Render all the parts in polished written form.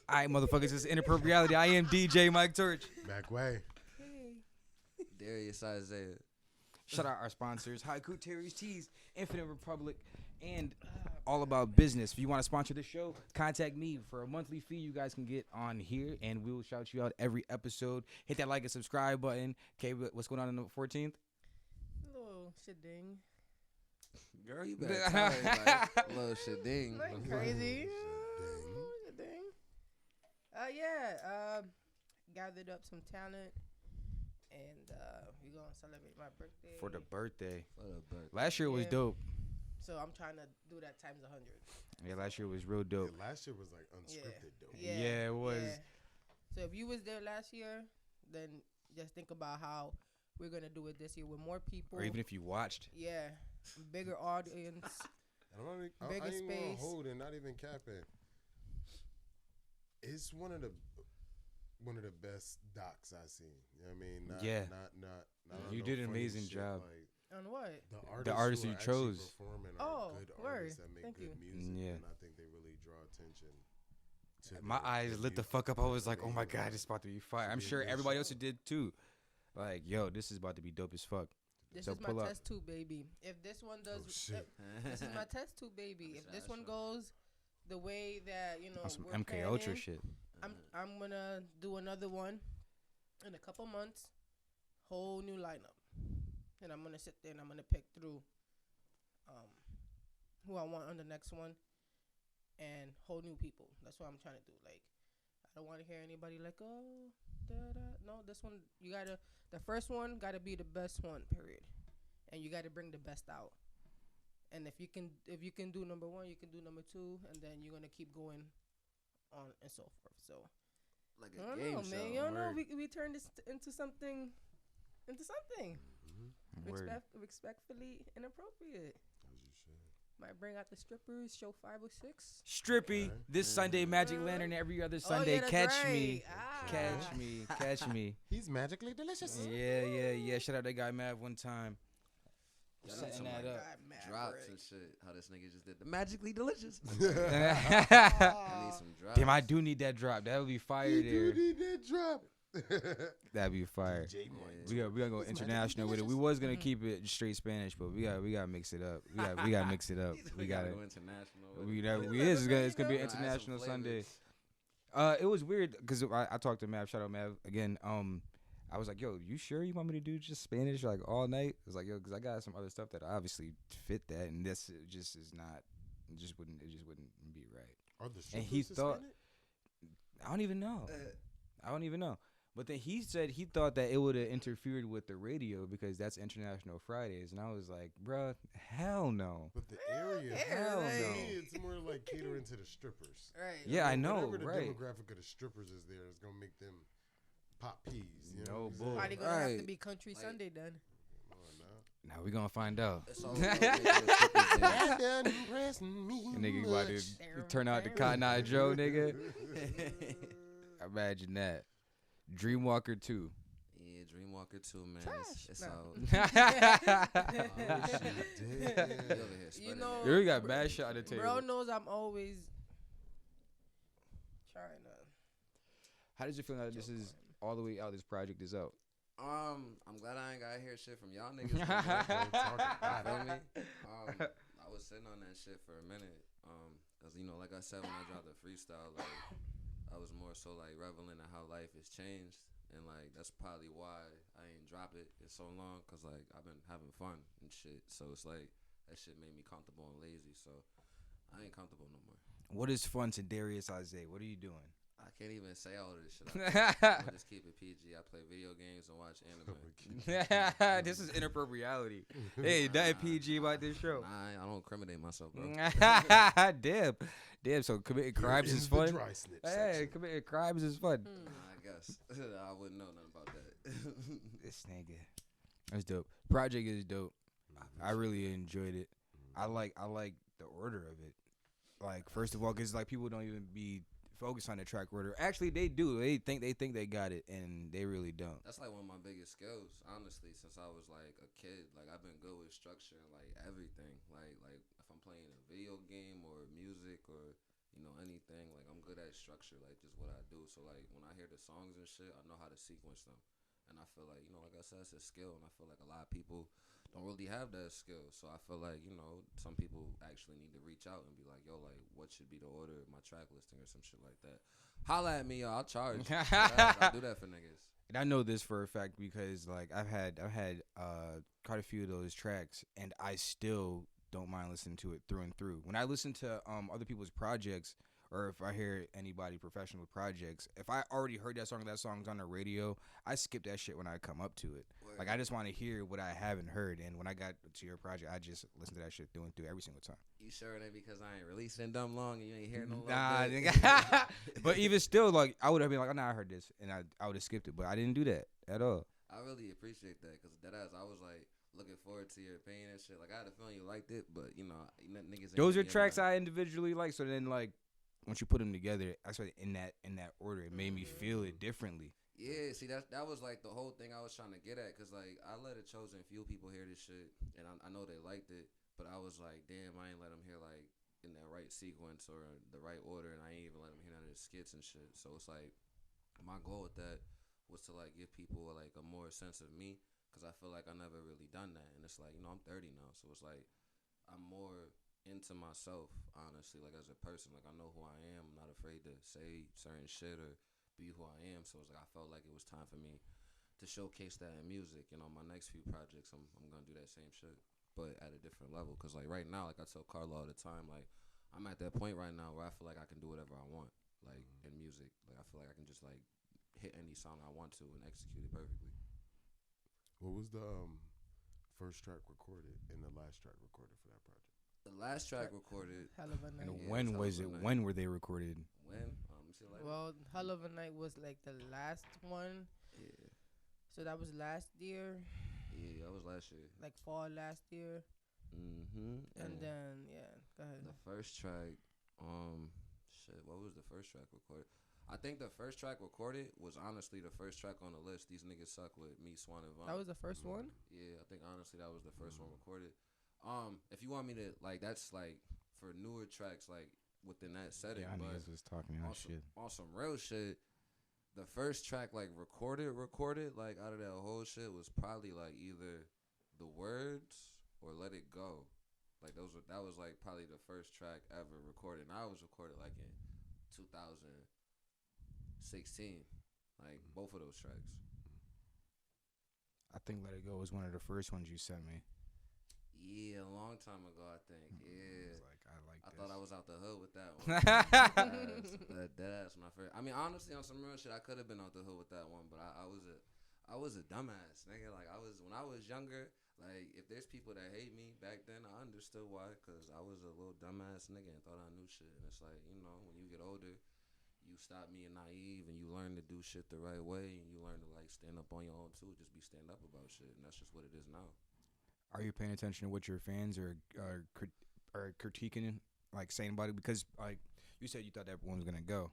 All right, motherfuckers, this is Inappropreality. I am DJ Mike Torch. Back way. Darius Isaiah. Shout out our sponsors, Haiku Terry's Teas, Infinite Republic, and All About Business. If you want to sponsor this show, contact me for a monthly fee. You guys can get on here, and we will shout you out every episode. Hit that like and subscribe button. Okay, what's going on the 14th? Little shit ding. Girl, you better tell everybody. Little shit ding. Like crazy. Shit ding. Gathered up some talent. And we're going to celebrate my birthday. For the birthday. birthday. Last year was dope. So I'm trying to do that times 100. Yeah, last year was real dope. Yeah, last year was like unscripted dope. Yeah, it was. Yeah. So if you was there last year, then just think about how we're going to do it this year with more people. Or even if you watched. Yeah. Bigger audience. I bigger ain't space. gonna hold and not even capping. It's one of the best docs I've seen. You know what I mean? Not You no did an funny amazing shit, job. Like, On what? the artists you who are chose. actually performing Oh, are good word. artists that make Thank good you. music. Yeah. And I think they really draw attention to My eyes lit the fuck up. I was like, oh my God, this is about to be fire. I'm sure everybody else did too. Like, yo, this is about to be dope as fuck. This So is my pull up. test tube, baby. If this one does, this is my test tube, baby. If this one goes the way that On some we're MK Ultra planning, shit. I'm gonna do another one in a couple months, whole new lineup, and I'm gonna sit there and I'm gonna pick through who I want on the next one, and whole new people. That's what I'm trying to do. Like, I don't want to hear anybody like, oh, no, this one the first one gotta be the best one, period, and you gotta bring the best out. And if you can do number one, you can do number two, and then you're gonna keep going on and so forth. So Like I a don't game know, show. man. You don't know. We turn this into something. Word. Respectfully inappropriate. As you should. Might bring out the strippers, show 5 or 6. Strippy, Okay. this Sunday, Magic Lantern, every other Sunday. that's Catch right. me. Ah. Catch me. He's magically delicious. Yeah. Shout out that guy Mav one time. Y'all Setting need some, that like, up. drops and shit. How this nigga just did the magically delicious. I need some drops. Damn, I do need that drop. That would be fire You there. do need that drop. That'd be fire. DJ We gotta go international with it. We was gonna keep it straight Spanish, but we gotta mix it up. We gotta mix it up. We gotta. go international. It's gonna be an international Sunday. It was weird because I talked to Mav. Shout out Mav again. I was like, yo, you sure you want me to do just Spanish like all night? I was like, yo, because I got some other stuff that obviously fit that, and this just is not. It just wouldn't be right. Are the And he strippers thought. Hispanic? I don't even know. But then he said he thought that it would have interfered with the radio because that's International Fridays, and I was like, bruh, hell no. But the area, Hell no. it's more like catering to the strippers. Right. Yeah, I know, Whatever the right? demographic of the strippers is there is gonna make them pop peas. You No know what I'm bull. saying? Probably gonna have to Right. be Country Like- Sunday then. Come on now. Now we gonna find out. It's all about making the strippers dance. That doesn't impress me The nigga about to turn out the Cotton Eye Joe, nigga. Imagine that. Dreamwalker 2. Yeah, Dreamwalker 2, man. It's No. out. You know, You got bad shot at the table. bro knows I'm always trying to. How did you feel that this is all the way out? This project is out. I'm glad I ain't got to hear shit from y'all niggas. Feel me? I was sitting on that shit for a minute. Cause like I said when I dropped the freestyle, like I was more so like reveling in how life has changed, and like that's probably why I ain't drop it in so long. Cause like I've been having fun and shit, so it's like that shit made me comfortable and lazy. So I ain't comfortable no more. What is fun to Darius Isaiah? What are you doing? I can't even say all of this shit. I'm gonna just keep it PG. I play video games and watch anime. This is Inappropreality. Hey, that PG about this show. Nah, I don't incriminate myself, bro. Damn. So committing crimes is fun. Hey, Hey, committing crimes is fun. I guess I wouldn't know nothing about that. This nigga, that's dope. Project is dope. I really enjoyed it. I like the order of it. Like, first of all, because like people don't even be focused on the track order. Actually, they do. They think they got it, and they really don't. That's like one of my biggest skills, honestly. Since I was like a kid, like I've been good with structure and like everything. Like if I'm playing a video game or music or anything. Like, I'm good at structure, like, just what I do. So, like, when I hear the songs and shit, I know how to sequence them. And I feel like, like I said, it's a skill. And I feel like a lot of people don't really have that skill. So I feel like, some people actually need to reach out and be like, yo, like, what should be the order of my track listing or some shit like that. Holla at me, y'all. I'll charge. I'll do that for niggas. And I know this for a fact because, like, I've had quite a few of those tracks, and I still don't mind listening to it through and through. When I listen to other people's projects, or if I hear anybody professional projects, if I already heard that song's on the radio, I skip that shit when I come up to it. Word. Like, I just want to hear what I haven't heard, and when I got to your project, I just listen to that shit through and through every single time. You sure it ain't because I ain't releasing dumb long and you ain't hearing no Nah, nigga. But even still, like, I would have been like, oh, nah, I heard this, and I would have skipped it, but I didn't do that at all. I really appreciate that, because deadass, I was like, looking forward to your opinion and shit. Like, I had a feeling you liked it, but, niggas ain't. Those are tracks I individually like, so then, like, once you put them together, actually in that order, it made me feel it differently. Yeah, see, that was like the whole thing I was trying to get at, because like I let a chosen few people hear this shit, and I know they liked it, but I was like, damn, I ain't let them hear like in that right sequence or the right order, and I ain't even let them hear none of the skits and shit. So it's like my goal with that was to like give people like a more sense of me, because I feel like I never really done that, and it's like I'm 30 now, so it's like I'm more into myself, honestly, like as a person. Like, I know who I am. I'm not afraid to say certain shit or be who I am. So it's like I felt like it was time for me to showcase that in music. My next few projects, I'm gonna do that same shit, but at a different level. Cause like right now, like I tell Carlo all the time, like I'm at that point right now where I feel like I can do whatever I want, like in music. Like I feel like I can just like hit any song I want to and execute it perfectly. What was the first track recorded and the last track recorded for that project? The last track recorded. Hell of a Night. And when was it? When were they recorded? When? Well, Hell of a Night was like the last one. Yeah. So that was last year. Yeah, that was last year. Like fall last year. Mm-hmm. And then, yeah, go ahead. The first track, what was the first track recorded? I think the first track recorded was honestly the first track on the list. These niggas suck with me, Swan and Vaughn. That was the first one? Yeah, I think honestly that was the first one recorded. If you want me to, like, that's like for newer tracks, like within that setting. Yeah, but niggas was talking that shit. On some real shit, the first track like recorded, like out of that whole shit was probably like either The Words or Let It Go. Like that was like probably the first track ever recorded. And I was recorded like in 2016. Like both of those tracks. I think Let It Go was one of the first ones you sent me. Yeah, a long time ago, I think. Yeah. I thought I was out the hood with that one. That's my favorite. I mean, honestly, on some real shit, I could have been out the hood with that one, but I was a dumbass, nigga. Like, when I was younger, like, if there's people that hate me back then, I understood why, because I was a little dumbass nigga and thought I knew shit. And it's like, when you get older, you stop being naive and you learn to do shit the right way, and you learn to, like, stand up on your own, too. Just be stand up about shit, and that's just what it is now. Are you paying attention to what your fans are critiquing, like saying about it? Because like you said, you thought that one was gonna go.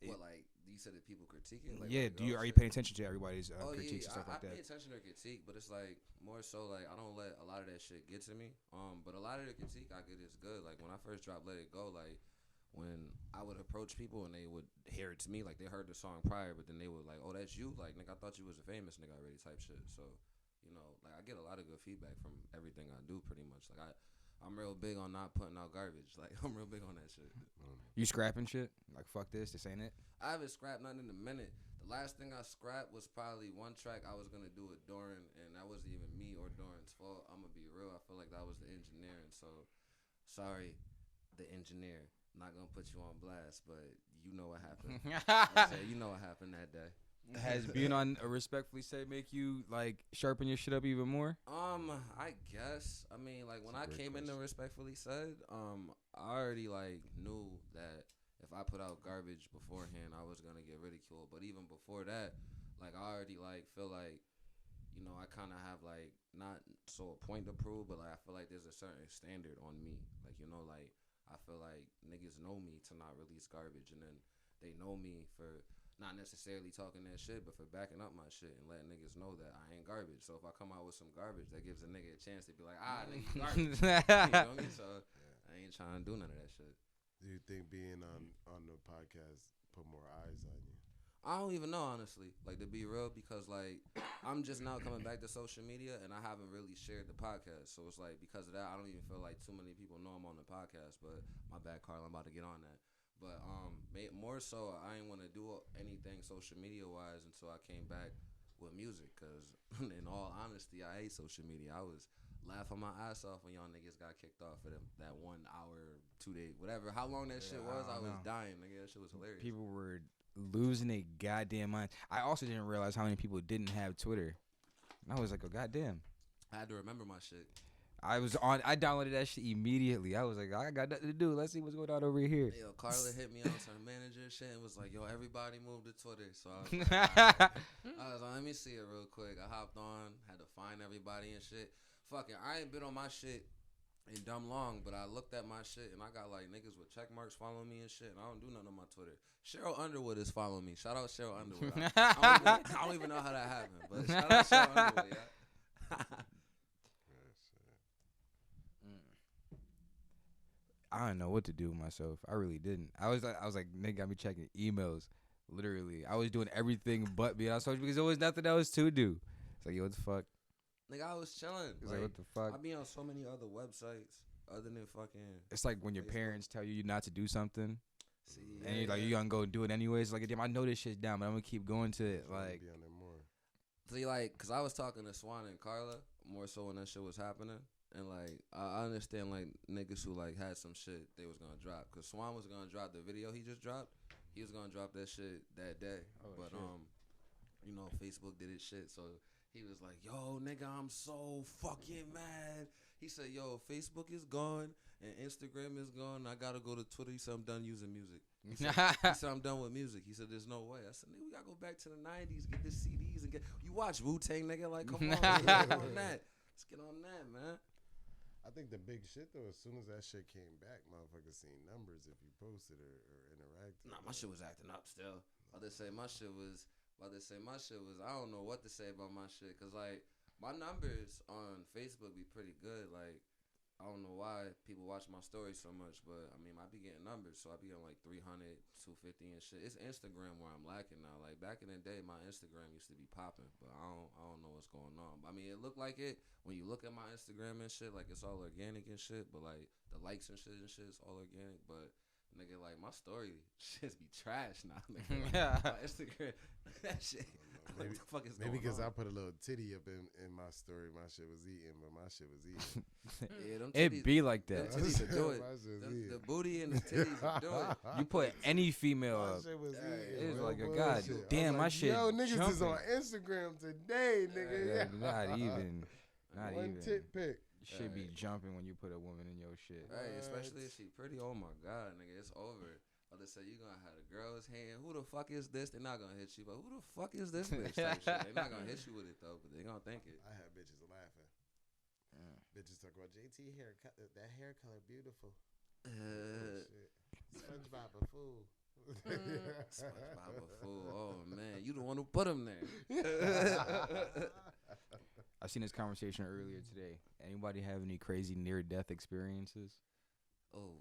What, like you said that people critique it? Like, yeah. Are you paying attention to everybody's critiques and stuff like that? I pay attention to critique, but it's like more so like I don't let a lot of that shit get to me. But a lot of the critique I get is good. Like when I first dropped Let It Go, like when I would approach people and they would hear it to me, like they heard the song prior, but then they would like, oh, that's you, like nigga, I thought you was a famous nigga already, type shit. So. Like I get a lot of good feedback from everything I do, pretty much. Like I'm real big on not putting out garbage. Like I'm real big on that shit. You scrapping shit? Like fuck this ain't it? I haven't scrapped nothing in a minute. The last thing I scrapped was probably one track I was gonna do with Doran, and that wasn't even me or Doran's fault. I'm gonna be real. I feel like that was the engineer, and so sorry, the engineer. Not gonna put you on blast, but you know what happened. You know what happened that day. Has being on a Respectfully Said make you like sharpen your shit up even more? I guess. I mean, like when I came into Respectfully Said, I already like knew that if I put out garbage beforehand, I was gonna get ridiculed. But even before that, like I already like feel like, I kind of have like not so a point to prove, but like I feel like there's a certain standard on me. Like like I feel like niggas know me to not release garbage, and then they know me for. Not necessarily talking that shit, but for backing up my shit and letting niggas know that I ain't garbage. So if I come out with some garbage, that gives a nigga a chance to be like, nigga, garbage. You know what I mean? So I ain't trying to do none of that shit. Do you think being on the podcast put more eyes on you? I don't even know, honestly, like, to be real, because, like, I'm just now coming back to social media, and I haven't really shared the podcast. So it's like, because of that, I don't even feel like too many people know I'm on the podcast. But my bad, Carl, I'm about to get on that. But more so, I ain't want to do anything social media wise until I came back with music. Because in all honesty, I hate social media. I was laughing my ass off when y'all niggas got kicked off for that 1 hour, 2 day, whatever. How long that shit was, I was dying, nigga. That shit was hilarious. People were losing their goddamn mind. I also didn't realize how many people didn't have Twitter. And I was like, oh, goddamn. I had to remember my shit. I downloaded that shit immediately. I was like, I got nothing to do. Let's see what's going on over here. Yo, Carla hit me on her manager and shit and was like, yo, everybody moved to Twitter. So I was like, let me see it real quick. I hopped on, had to find everybody and shit. Fucking, I ain't been on my shit in dumb long, but I looked at my shit and I got like niggas with check marks following me and shit, and I don't do nothing on my Twitter. Cheryl Underwood is following me. Shout out Cheryl Underwood. I don't even know how that happened, but shout out Cheryl Underwood, yeah. I don't know what to do with myself. I really didn't. I was like, nigga got me checking emails. Literally, I was doing everything but being on social because there was nothing else to do. It's like, yo, what the fuck? Nigga, I was chilling. It's like, what the fuck? I be on so many other websites other than fucking. It's like when your parents tell you not to do something, and you're like, yeah. you gonna go do it anyways. Like, damn, I know this shit's down, but I'm gonna keep going to it. Like, Be on there more. See, like, cause I was talking to Swan and Carla more so when that shit was happening, and like, I understand like niggas who like had some shit they was gonna drop, cause Swan was gonna drop the video he just dropped. He was gonna drop that shit that day, but shit. you know, Facebook did his shit, so he was like, yo, nigga, I'm so fucking mad. He said, yo, Facebook is gone and Instagram is gone. I gotta go to Twitter. He said, I'm done using music. He said, I'm done with music. He said, there's no way. I said, nigga, we gotta go back to the 90s, get the CDs and you watch Wu-Tang, nigga, like, come on, let's get on that. Let's get on that, man. I think the big shit though, as soon as that shit came back, motherfuckers seen numbers if you posted or interacted. Nah, my shit was acting up still. I say my shit was, I don't know what to say about my shit. Cause like, my numbers on Facebook be pretty good. Like, I don't know why people watch my stories so much, but I mean, I be getting numbers. So I be getting like 300, 250 and shit. It's Instagram where I'm lacking now. Like, back in the day, my Instagram used to be popping, but I don't know what's going on. I mean, it looked like it when you look at my Instagram and shit, like it's all organic and shit, but like the likes and shit is all organic, but nigga, like my story shit be trash now. Nigga, like, my Instagram, that shit. Maybe, what the fuck is maybe because going I on? put a little titty up in my story. My shit was eating, but my shit was eating. Yeah, them it titties- be like that. them titties will do it. My shit was The eating. booty and the titties will do it. You put any female My up. shit was Hey, eating. it's no like a bullshit. god I was damn, my like, shit Yo, niggas is jumping. on Instagram today, nigga. Yeah, not even. Not One even. tit pic. Should be jumping when you put a woman in your shit. Hey, especially if she pretty. Oh my god, nigga, it's over. They say you gonna have a girl's hand. Who the fuck is this? They're not gonna hit you, but who the fuck is this bitch? Type shit. They're not gonna hit you with it though, but they gonna think it. I had bitches laughing. Bitches talk about JT hair, that hair color beautiful. Shit. SpongeBob a fool. SpongeBob a fool. Oh man, you the one who put him there. I seen this conversation earlier today. Anybody have any crazy near-death experiences? Oh,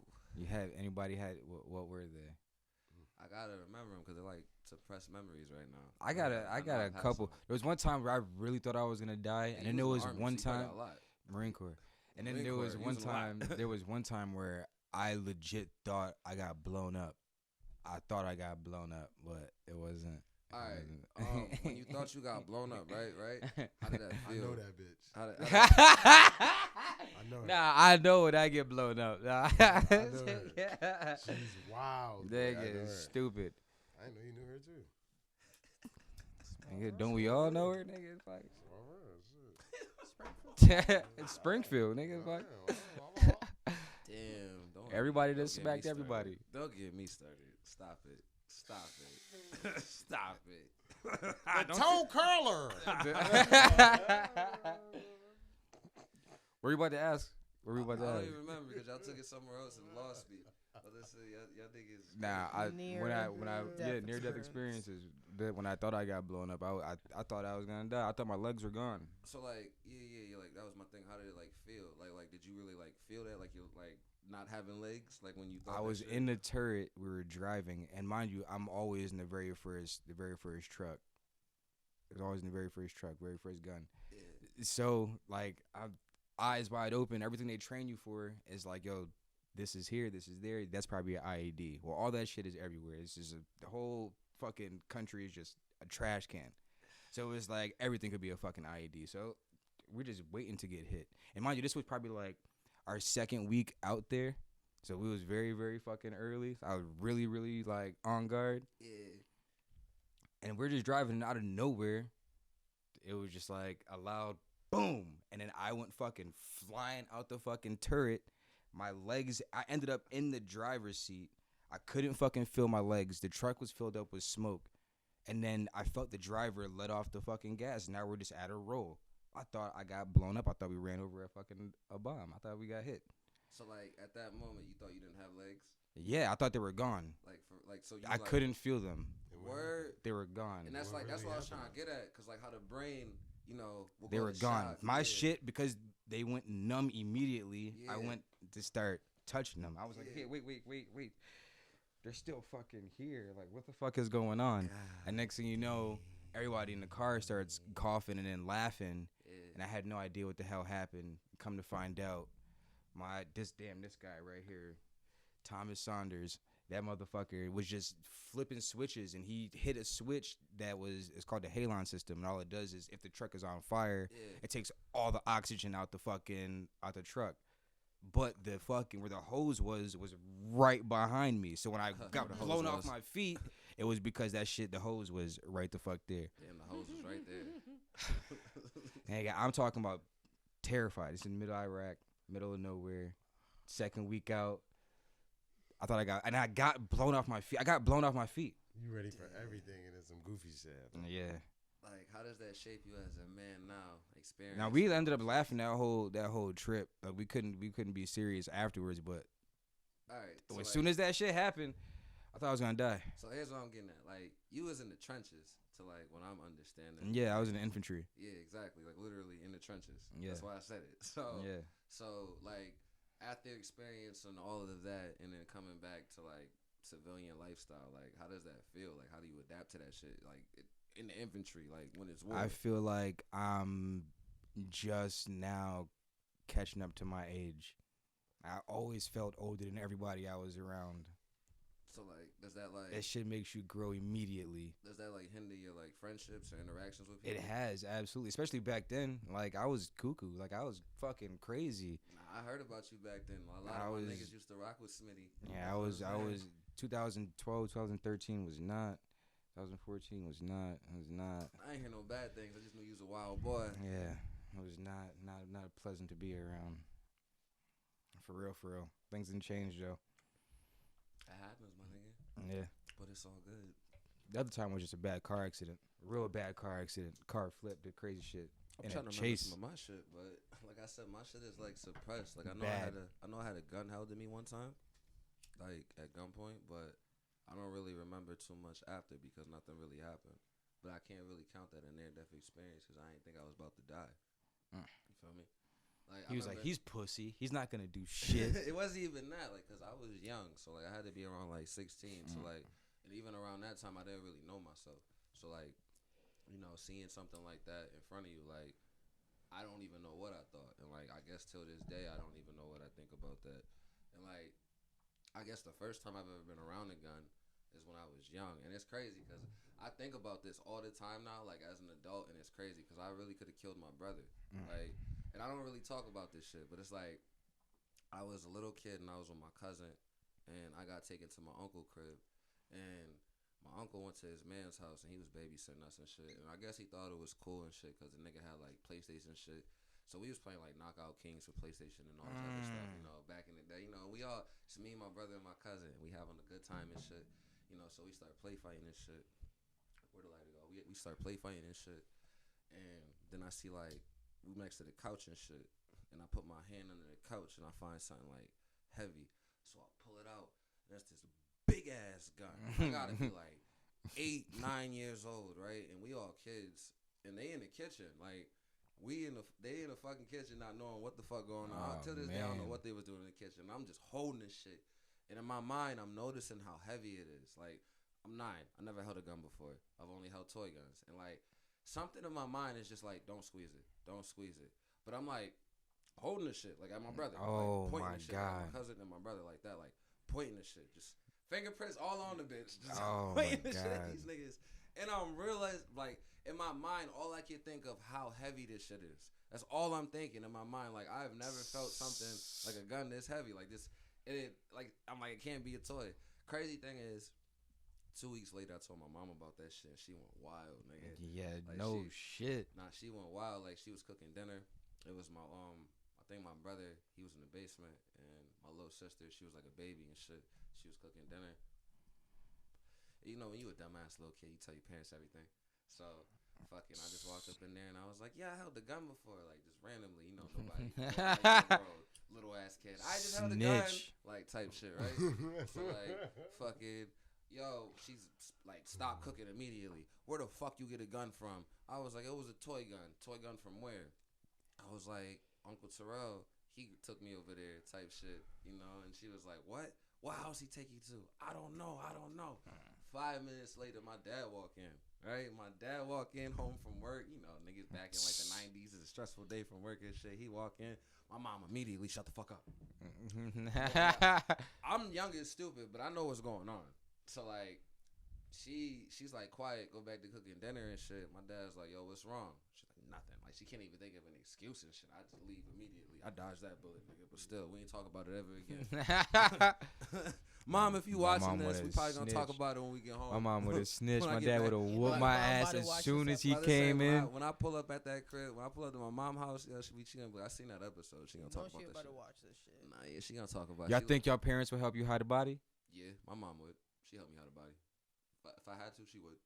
Anybody had what were they? I gotta remember them because they're like suppressed memories right now. I got a couple. There was one time where I really thought I was gonna die, and then there was one time Marine Corps, and then there was one time where I legit thought I got blown up. I thought I got blown up, but it wasn't. All right. When you thought you got blown up, right? How did that I feel? know that bitch. How did, I know her. Nah, I know when I get blown up. Nah. I know her. She's wild. Nigga, stupid. I know you knew her too. Nigga, don't we all know her, nigga? It's like Springfield. it's Springfield, nigga. It's like damn. Don't everybody don't just get me smacked started. everybody. Don't get me started. Stop it. Stop it. The toe curler. Were you about to ask? I don't even remember because y'all took it somewhere else and lost me. But listen, y'all niggas. Nah, Near-death near-death experiences. When I thought I got blown up, I thought I was gonna die. I thought my legs were gone. So like, yeah, like that was my thing. How did it like feel? Like did you really like feel that? Like you like not having legs, like when you thought I was shit? in the turret. We were driving, and mind you, I'm always in the very first truck. It's always in the very first truck, very first gun. Yeah. So like, I'm eyes wide open. Everything they train you for is like, yo, this is here, this is there. That's probably an IED. Well, all that shit is everywhere. It's just the whole fucking country is just a trash can. So it's like everything could be a fucking IED. So we're just waiting to get hit. And mind you, this was probably like our second week out there. So we was very, very fucking early. So I was really, really like on guard. Yeah. And we're just driving, and out of nowhere, it was just like a loud boom. And then I went fucking flying out the fucking turret. My legs, I ended up in the driver's seat. I couldn't fucking feel my legs. The truck was filled up with smoke. And then I felt the driver let off the fucking gas. Now we're just at a roll. I thought I got blown up. I thought we ran over a bomb. I thought we got hit. So like at that moment, you thought you didn't have legs? Yeah, I thought they were gone. So you I couldn't feel them. Word. They were gone. And that's What what really I was trying happened? to get at, cause like how the brain, will They go were to gone. shock. My Yeah. shit, because they went numb immediately, I Yeah. went to start touching them. I was like, Yeah. hey, wait. They're still fucking here. Like, what the fuck is going on? And next thing you know, everybody in the car starts coughing and then laughing. Yeah. And I had no idea what the hell happened. Come to find out, this guy right here, Thomas Saunders, that motherfucker was just flipping switches, and he hit a switch it's called the halon system, and all it does is if the truck is on fire, Yeah. it takes all the oxygen out the truck. But the fucking where the hose was right behind me. So when I got The hose blown off was. my feet, it was because the hose was right the fuck there. Damn, the hose was right there. And I'm talking about terrified. It's in middle Iraq, middle of nowhere, second week out. I got blown off my feet. You ready for everything and then some goofy shit. Yeah. Like, how does that shape you as a man now? Experience. Now we ended up laughing that whole trip. Like we couldn't be serious afterwards. But All right. as soon as that shit happened, I thought I was gonna die. So here's what I'm getting at. Like, you was in the trenches to like when I'm understanding. Yeah, I was in the infantry. Yeah, exactly. Like literally in the trenches. Yeah. That's why I said it. So Yeah. So like after experiencing all of that and then coming back to like civilian lifestyle, like how does that feel? Like how do you adapt to that shit? Like in the infantry, like when it's war. I feel like I'm just now catching up to my age. I always felt older than everybody I was around. So like does that like That shit makes you grow immediately. does that like hinder your like friendships or interactions with people? It has, absolutely. Especially back then. Like, I was cuckoo. Like, I was fucking crazy. Nah, I heard about you back then. A lot I of my was- niggas used to rock with Smitty. Yeah, I was 2012, 2013 was not. 2014 was not. It was not. I ain't hear no bad things. I just knew you was a wild boy. Yeah, it was not pleasant to be around. For real. Things didn't change, though. That happens, my nigga. Yeah. But it's all good. The other time was just a bad car accident. Real bad car accident. Car flipped, did crazy shit. I'm And trying a to chase. remember some of my shit, but like I said, my shit is like suppressed. Like I Bad. know I had a gun held to me one time, like at gunpoint, but I don't really remember too much after because nothing really happened. But I can't really count that a near-death experience because I didn't think I was about to die. You feel me? Like He was like, he's pussy. He's not going to do shit. it wasn't even that, like, cause I was young, so like I had to be around like 16. So like, and even around that time, I didn't really know myself. So like, seeing something like that in front of you, like, I don't even know what I thought, and like, I guess till this day, I don't even know what I think about that. And like, I guess the first time I've ever been around a gun is when I was young, and it's crazy because I think about this all the time now, like as an adult, and it's crazy because I really could have killed my brother, like. And I don't really talk about this shit, but it's like I was a little kid and I was with my cousin and I got taken to my uncle's crib and my uncle went to his man's house and he was babysitting us and shit. And I guess he thought it was cool and shit because the nigga had like PlayStation shit. So we was playing like Knockout Kings for PlayStation and all this other stuff, back in the day. We all, it's me, my brother, and my cousin. We having a good time and shit. So we start play fighting and shit. Where the light go? We start play fighting and shit. And then I see like, we next to the couch and shit, and I put my hand under the couch and I find something like heavy, so I pull it out. And that's this big ass gun. I gotta be like 8, 9 years old, right? And we all kids, and they in the kitchen, like, They in the fucking kitchen not knowing what the fuck going on. To this day, I don't know what they was doing in the kitchen. I'm just holding this shit. And in my mind, I'm noticing how heavy it is. Like, I'm 9. I never held a gun before. I've only held toy guns. And, like, something in my mind is just like, don't squeeze it. Don't squeeze it. But I'm, like, holding the shit, like, at my brother. Oh, like, pointing my the shit God. at my cousin and my brother like that. Like, pointing the shit. Just fingerprints all on the bitch. Just Oh, pointing my the shit at God. these niggas. And I'm realizing, like, in my mind, all I can think of how heavy this shit is. That's all I'm thinking in my mind. Like, I've never felt something like a gun this heavy. Like, this, I'm like, it can't be a toy. Crazy thing is, 2 weeks later, I told my mom about that shit. She went wild, nigga. Yeah, Like, no shit. Nah, she went wild. Like, she was cooking dinner. It was my, I think my brother, he was in the basement. And my little sister, she was like a baby and shit. She was cooking dinner. You know, when you a dumbass little kid, you tell your parents everything. So, fucking, I just walked up in there and I was like, yeah, I held a gun before. Like, just randomly, you know, nobody. Little ass kid. I just held a gun. Like, type shit, right? So, like, fucking, yo, she's like, stop cooking immediately. Where the fuck you get a gun from? I was like, it was a toy gun. Toy gun from where? I was like, Uncle Terrell, he took me over there, type shit, you know? And she was like, what? What house he take you to? I don't know. 5 minutes later, my dad walk in, right? My dad walk in home from work. You know, niggas back in like the 90s. It's a stressful day from work and shit. He walk in. My mom immediately shut the fuck up. I'm young and stupid, but I know what's going on. So, like, she's like, quiet, go back to cooking dinner and shit. My dad's like, yo, what's wrong? She's like, nothing. Like, she can't even think of an excuse and shit. I just leave immediately. I dodged that bullet, nigga. But still, we ain't talk about it ever again. Mom, if you watching this, we probably gonna talk about it when we get home. My mom would have snitched. My dad back. would have whooped my ass as soon as he came in. When I pull up at that crib, when I pull up to my mom's house, yeah, she gonna be, I seen that episode. She gonna talk about that shit. To watch this shit. Nah, yeah, she gonna talk about. Y'all think your parents would help you hide a body? Yeah, my mom would. She helped me hide a body. If I had to, she would.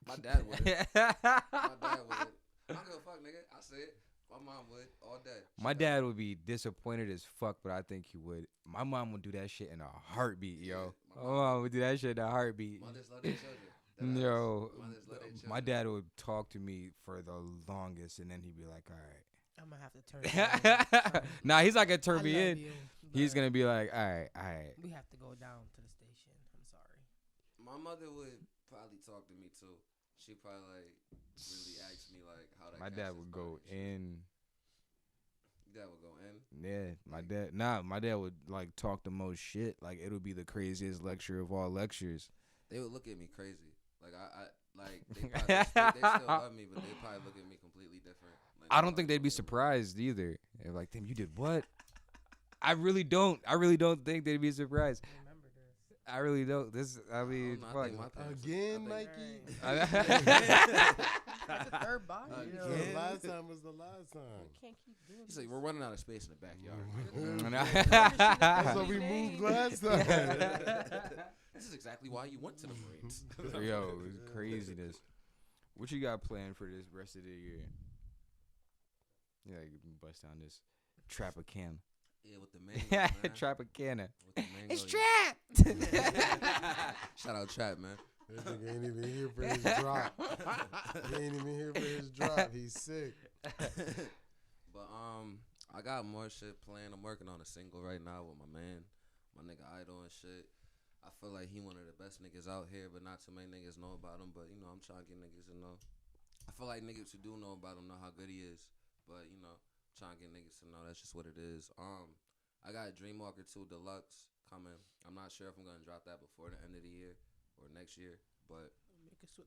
My dad would. My dad would. I don't give a fuck, nigga. I said it. My mom would all day. My dad would be disappointed as fuck, but I think he would. My mom would do that shit in a heartbeat, yo. My mom would do that shit in a heartbeat. Mothers love their children. Yo, Mothers love their children. my dad would talk to me for the longest, and then he'd be like, all right. I'm going to have to turn Nah, he's not going to turn me in. You, he's going to be like, all right. We have to go down to the station. I'm sorry. My mother would probably talk to me, too. She probably, like, really ask me, like, how that. My dad would go in. Your dad would go in? Yeah, my dad would, like, talk the most shit. Like, it would be the craziest lecture of all lectures. They would look at me crazy. Like, they still love me, but they probably look at me completely different. Like, I don't think they'd be surprised either. They're like, damn, you did what? I really don't think they'd be surprised. I really don't. I mean, fuck. Again, Mikey? That's the third body. The last time was the last time. You can't keep doing He's like, we're running out of space in the backyard. That's what we moved last time. This is exactly why you went to the Marines. Yo, it's craziness. What you got planned for this rest of the year? Yeah, you can bust down this Tropicana. Yeah, with the mango, man. Tropicana. With the mango, It's yeah. Trap. Shout out Trap, man. This nigga ain't even here for his drop. He ain't even here for his drop. He's sick. But I got more shit planned. I'm working on a single right now with my man, my nigga Idol and shit. I feel like he one of the best niggas out here, but not too many niggas know about him. But you know, I'm trying to get niggas to know. I feel like niggas who do know about him know how good he is. But you know, trying to get niggas to know that's just what it is. I got Dreamwalker 2 Deluxe coming. I'm not sure if I'm gonna drop that before the end of the year or next year, but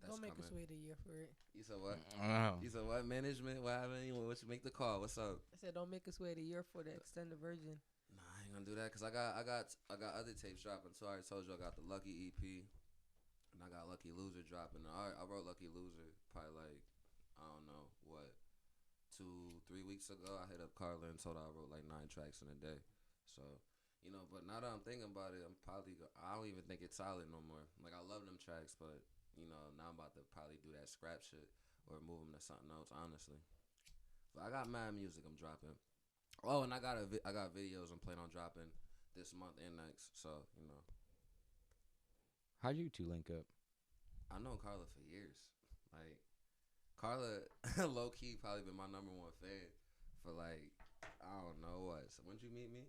don't make us wait a year for it. You said what? Wow. You said what? Management? What happened? What you make the call? What's up? I said don't make us wait a year for the extended version. Nah, I ain't gonna do that because I got other tapes dropping. So I already told you I got the Lucky EP and I got Lucky Loser dropping. I wrote Lucky Loser probably like I don't know what 2-3 weeks ago. I hit up Carla and told her I wrote like 9 tracks in a day. So you know, but now that I'm thinking about it, I don't even think it's solid no more. Like I love them tracks, but you know now I'm about to probably do that scrap shit or move them to something else. Honestly, but I got mad music I'm dropping. Oh, and I got videos I'm planning on dropping this month and next. So, you know. How'd you two link up? I know Carla for years. Like, Carla, low key, probably been my number one fan for like I don't know what. So when did you meet me?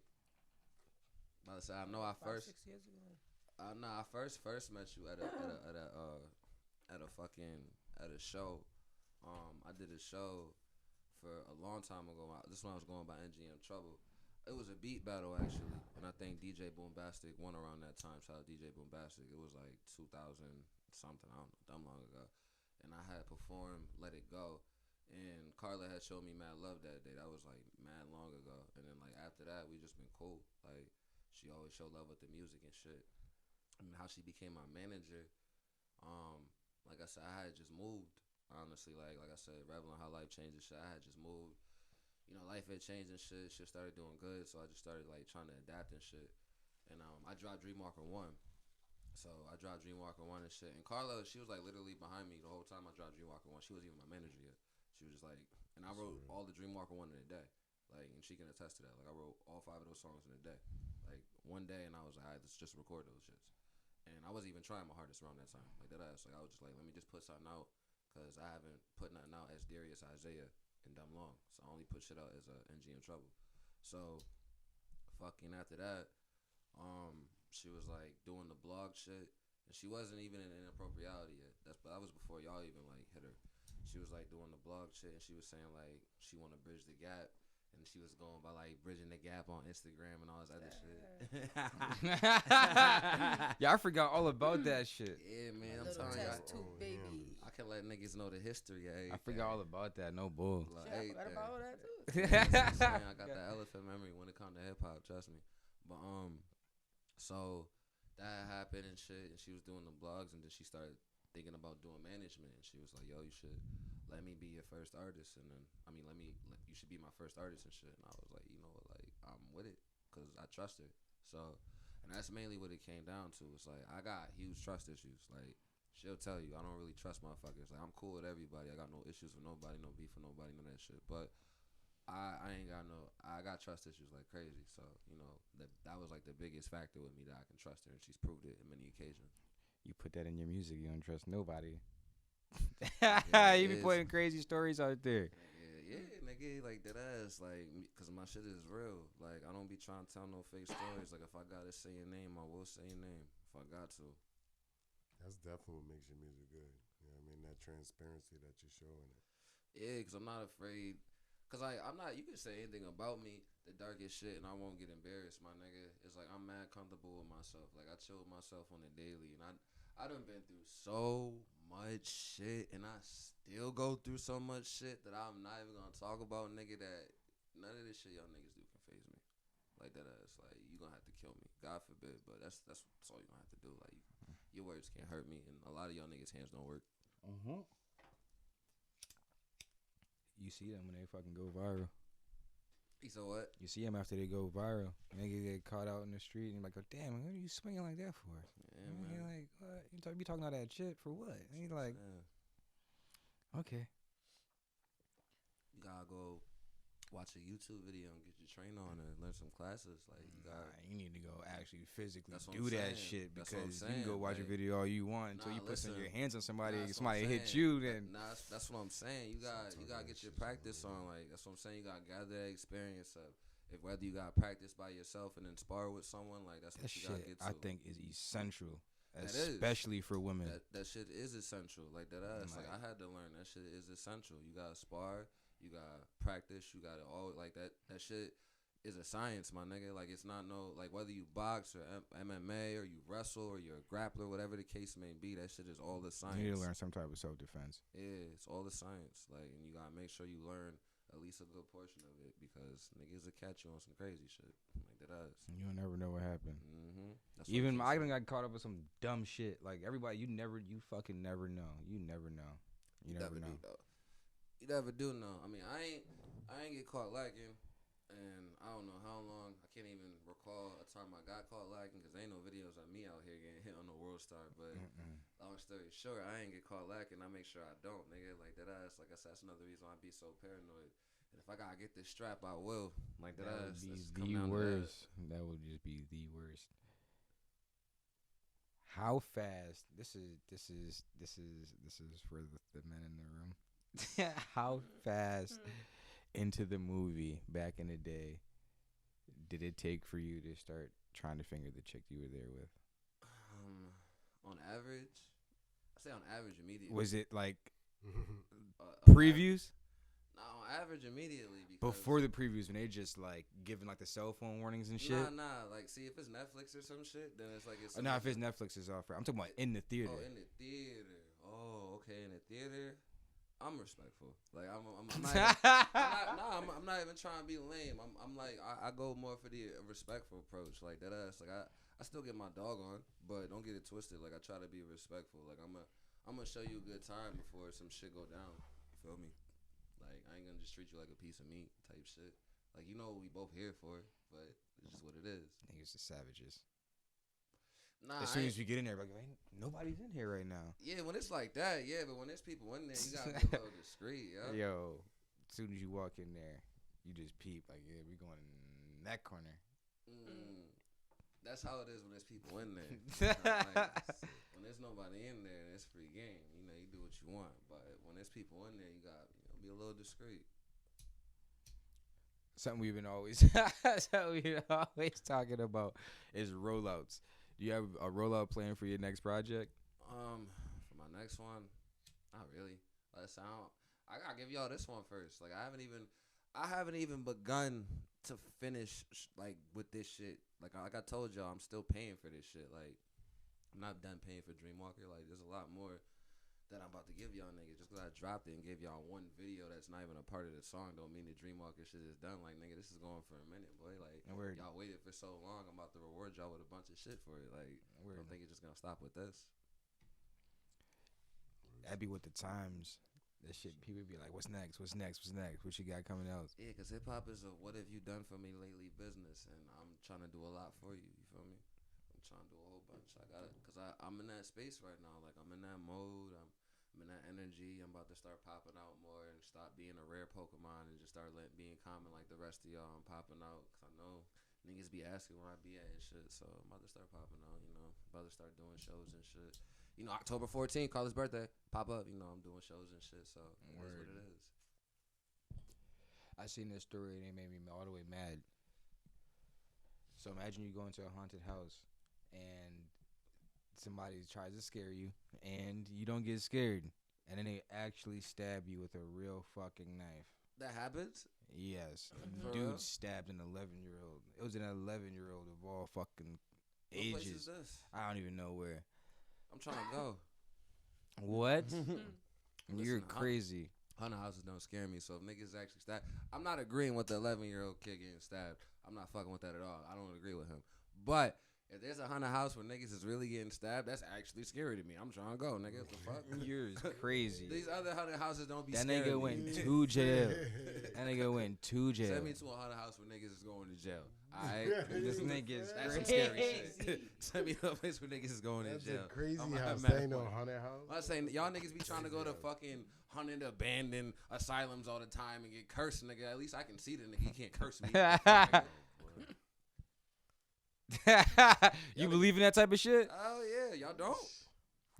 I said I know I 5-6 years ago. I first met you at a fucking at a show. I did a show for a long time ago. This one I was going by NGM Trouble. It was a beat battle actually, and I think DJ Boombastic won around that time. Shout out DJ Boombastic. It was like 2000 something. I don't know, dumb long ago. And I had performed Let It Go, and Carla had showed me mad love that day. That was like mad long ago. And then like after that, we just been cool. Like she always showed love with the music and shit. And how she became my manager. Like I said, I had just moved. Honestly, like I said, reveling how life changes shit. I had just moved. You know, life had changed and shit. Shit started doing good, so I just started like trying to adapt and shit. And I dropped Dreamwalker 1. So I dropped Dreamwalker 1 and shit. And Carla, she was like literally behind me the whole time I dropped Dreamwalker 1. She wasn't even my manager yet. She was just like, and I wrote all the Dreamwalker 1 in a day. Like, and she can attest to that. Like, I wrote all 5 of those songs in a day. Like, one day, and I was like, all right, let's just record those shits. And I wasn't even trying my hardest around that time. Like, that ass. Like, I was just like, let me just put something out. Because I haven't put nothing out as Darius, Isaiah, and Dumb Long. So I only put shit out as NGM Trouble. So, fucking after that, she was like doing the blog shit. And she wasn't even in Inappropreality yet. That was before y'all even like hit her. She was like doing the blog shit, and she was saying like she want to bridge the gap. And she was going by like bridging the gap on Instagram and all this other shit. Yeah, I forgot all about that shit. Yeah, man, I'm Little telling test you, tube, baby. I can let niggas know the history. I forgot all about that. No bull. Like, Shit, I forgot about all that too. I got that elephant memory when it comes to hip hop. Trust me. But so that happened and shit, and she was doing the blogs, and then she started thinking about doing management, and she was like, "Yo, you should let me be your first artist," and then you should be my first artist and shit. And I was like, you know what, like I'm with it, cause I trust her. So, and that's mainly what it came down to. It's like I got huge trust issues. Like she'll tell you, I don't really trust motherfuckers. Like I'm cool with everybody. I got no issues with nobody, no beef with nobody, none of that shit. But I got trust issues like crazy. So, you know, that was like the biggest factor with me that I can trust her, and she's proved it in many occasions. You put that in your music, you don't trust nobody. Yeah, you be putting crazy stories out there. Yeah, nigga, like that ass, like, cause my shit is real. Like, I don't be trying to tell no fake stories. Like, if I gotta say your name, I will say your name if I got to. That's definitely what makes your music good. You know what I mean? That transparency that you're showing it. Yeah, cause I'm not afraid. Cause I'm not. You can say anything about me, the darkest shit, and I won't get embarrassed, my nigga. It's like I'm mad comfortable with myself. Like I chill with myself on the daily, and I done been through so much shit, and I still go through so much shit that I'm not even gonna talk about, nigga. That none of this shit y'all niggas do can faze me. Like that ass. Like you gonna have to kill me, God forbid. But that's all you gonna have to do. Like your words can't hurt me, and a lot of y'all niggas' hands don't work. You see them when they fucking go viral. You said what? You see them after they go viral. Nigga get caught out in the street and like, oh, damn, what are you swinging like that for? Yeah, And man. you're like, what? You be talking all that shit for what? And he's like, Yeah. okay. You gotta go watch a YouTube video and get your train on and learn some classes. Like you got. You need to go actually physically That's what do I'm that saying. shit That's what I'm because you can go saying, watch a like, video all you want until nah, you put listen, your hands on somebody and that's what I'm somebody hit saying. you. Then That's what I'm saying. You gotta get your practice on. Like that's what I'm saying. You gotta gather that experience up. If whether you got practice by yourself and then spar with someone, like that's what that you gotta shit get to. I think is essential, That is. especially for women. That shit is essential. Like that ass. Like I had to learn that shit is essential. You gotta spar. You gotta practice. You gotta all like that. That shit is a science, my nigga. Like it's not no like whether you box or MMA or you wrestle or you're a grappler, whatever the case may be. That shit is all the science. You need to learn some type of self-defense. Yeah, it's all the science. Like, and you gotta make sure you learn at least a good portion of it because niggas will catch you on some crazy shit like that ass. You'll never know what happened. Even I even got caught up with some dumb shit. Like everybody, you fucking never know. You never know. You never know. do though. You never do know. I mean, I ain't get caught lacking, and I don't know how long. I can't even recall a time I got caught lacking because ain't no videos of me out here getting hit on the World Star. But long story short, I ain't get caught lacking. I make sure I don't, nigga. Like that ass. Like I said, that's another reason why I be so paranoid. And if I gotta get this strap, I will. Like that ass. Would be the worst. That would just be the worst. How fast? This is for the men in the room. How fast into the movie back in the day did it take for you to start trying to finger the chick you were there with? On average, I say on average immediately. Was it like On previews? No, on average immediately. Because Before the previews, when they just like giving like the cell phone warnings and shit. Nah. Like, see, if it's Netflix or some shit, then it's like it's. No, if it's Netflix, is offer. I'm talking about in the theater. Oh, in the theater. Oh, okay, in the theater. I'm respectful. Like I'm not. Even, I'm not even trying to be lame. I'm like I go more for the respectful approach. Like that ass. Like I still get my dog on, but don't get it twisted. Like I try to be respectful. Like I'm gonna show you a good time before some shit go down. You feel me? Like I ain't gonna just treat you like a piece of meat type shit. Like you know what we both here for, but it's just what it is. Niggas are savages. Nah, as soon as we get in there, like, ain't nobody's in here right now. Yeah, when it's like that, yeah, but when there's people in there, you gotta be a little discreet, yo. Yo, as soon as you walk in there, you just peep, like, yeah, we going in that corner. That's how it is when there's people in there. Like, when there's nobody in there, it's free game. You know, you do what you want. But when there's people in there, you gotta be a little discreet. Something we've been always talking about is rollouts. Do you have a rollout plan for your next project? For my next one, not really. I gotta give y'all this one first. Like I haven't even begun to finish like with this shit. Like I told y'all, I'm still paying for this shit. Like I'm not done paying for Dreamwalker. Like there's a lot more that I'm about to give y'all niggas. Just cause I dropped it and gave y'all one video that's not even a part of the song don't mean the Dreamwalker shit is done. Like nigga, this is going for a minute, boy. Like y'all waited for so long. I'm about to reward y'all with a bunch of shit for it. Like I don't think it's just gonna stop with this. That'd be with the times. That shit, people be like, "What's next? What's next? What's next? What you got coming out?" Yeah, cause hip hop is a "What have you done for me lately" business, and I'm trying to do a lot for you. You feel me? I'm trying to do a whole bunch. I got it, cause I'm in that space right now. Like I'm in that mode. I'm in that energy. I'm about to start popping out more and stop being a rare Pokemon and just start being common like the rest of y'all. I'm popping out, cause I know niggas be asking where I be at and shit. So I'm about to start popping out. You know, about to start doing shows and shit. You know, October 14th, Carla's birthday, pop up. You know, I'm doing shows and shit, so that's what it is. I seen this story and it made me all the way mad. So imagine you go into a haunted house and somebody tries to scare you and you don't get scared, and then they actually stab you with a real fucking knife. That happens? Yes. Dude stabbed an 11-year-old. It was an 11-year-old of all fucking ages. What place is this? I don't even know where. I'm trying to go. What? You're Listen, crazy. Haunted houses don't scare me, so if niggas actually stab, I'm not agreeing with the 11-year-old kid getting stabbed. I'm not fucking with that at all. I don't agree with him. But if there's a haunted house where niggas is really getting stabbed, that's actually scary to me. I'm trying to go, nigga. What the fuck? You're crazy. These other haunted houses don't be That scaring nigga me. went to jail. That nigga went to jail. Send me to a haunted house where niggas is going to jail. Alright? This nigga's That's some crazy. scary shit. Send me to a place where niggas is going to That's jail. a crazy I'm house. mad They ain't at no that. haunted house. I'm saying y'all niggas be trying to go to fucking haunted abandoned asylums all the time and get cursed, nigga. At least I can see the nigga. He can't curse me. You believe in that type of shit? Oh yeah, y'all don't.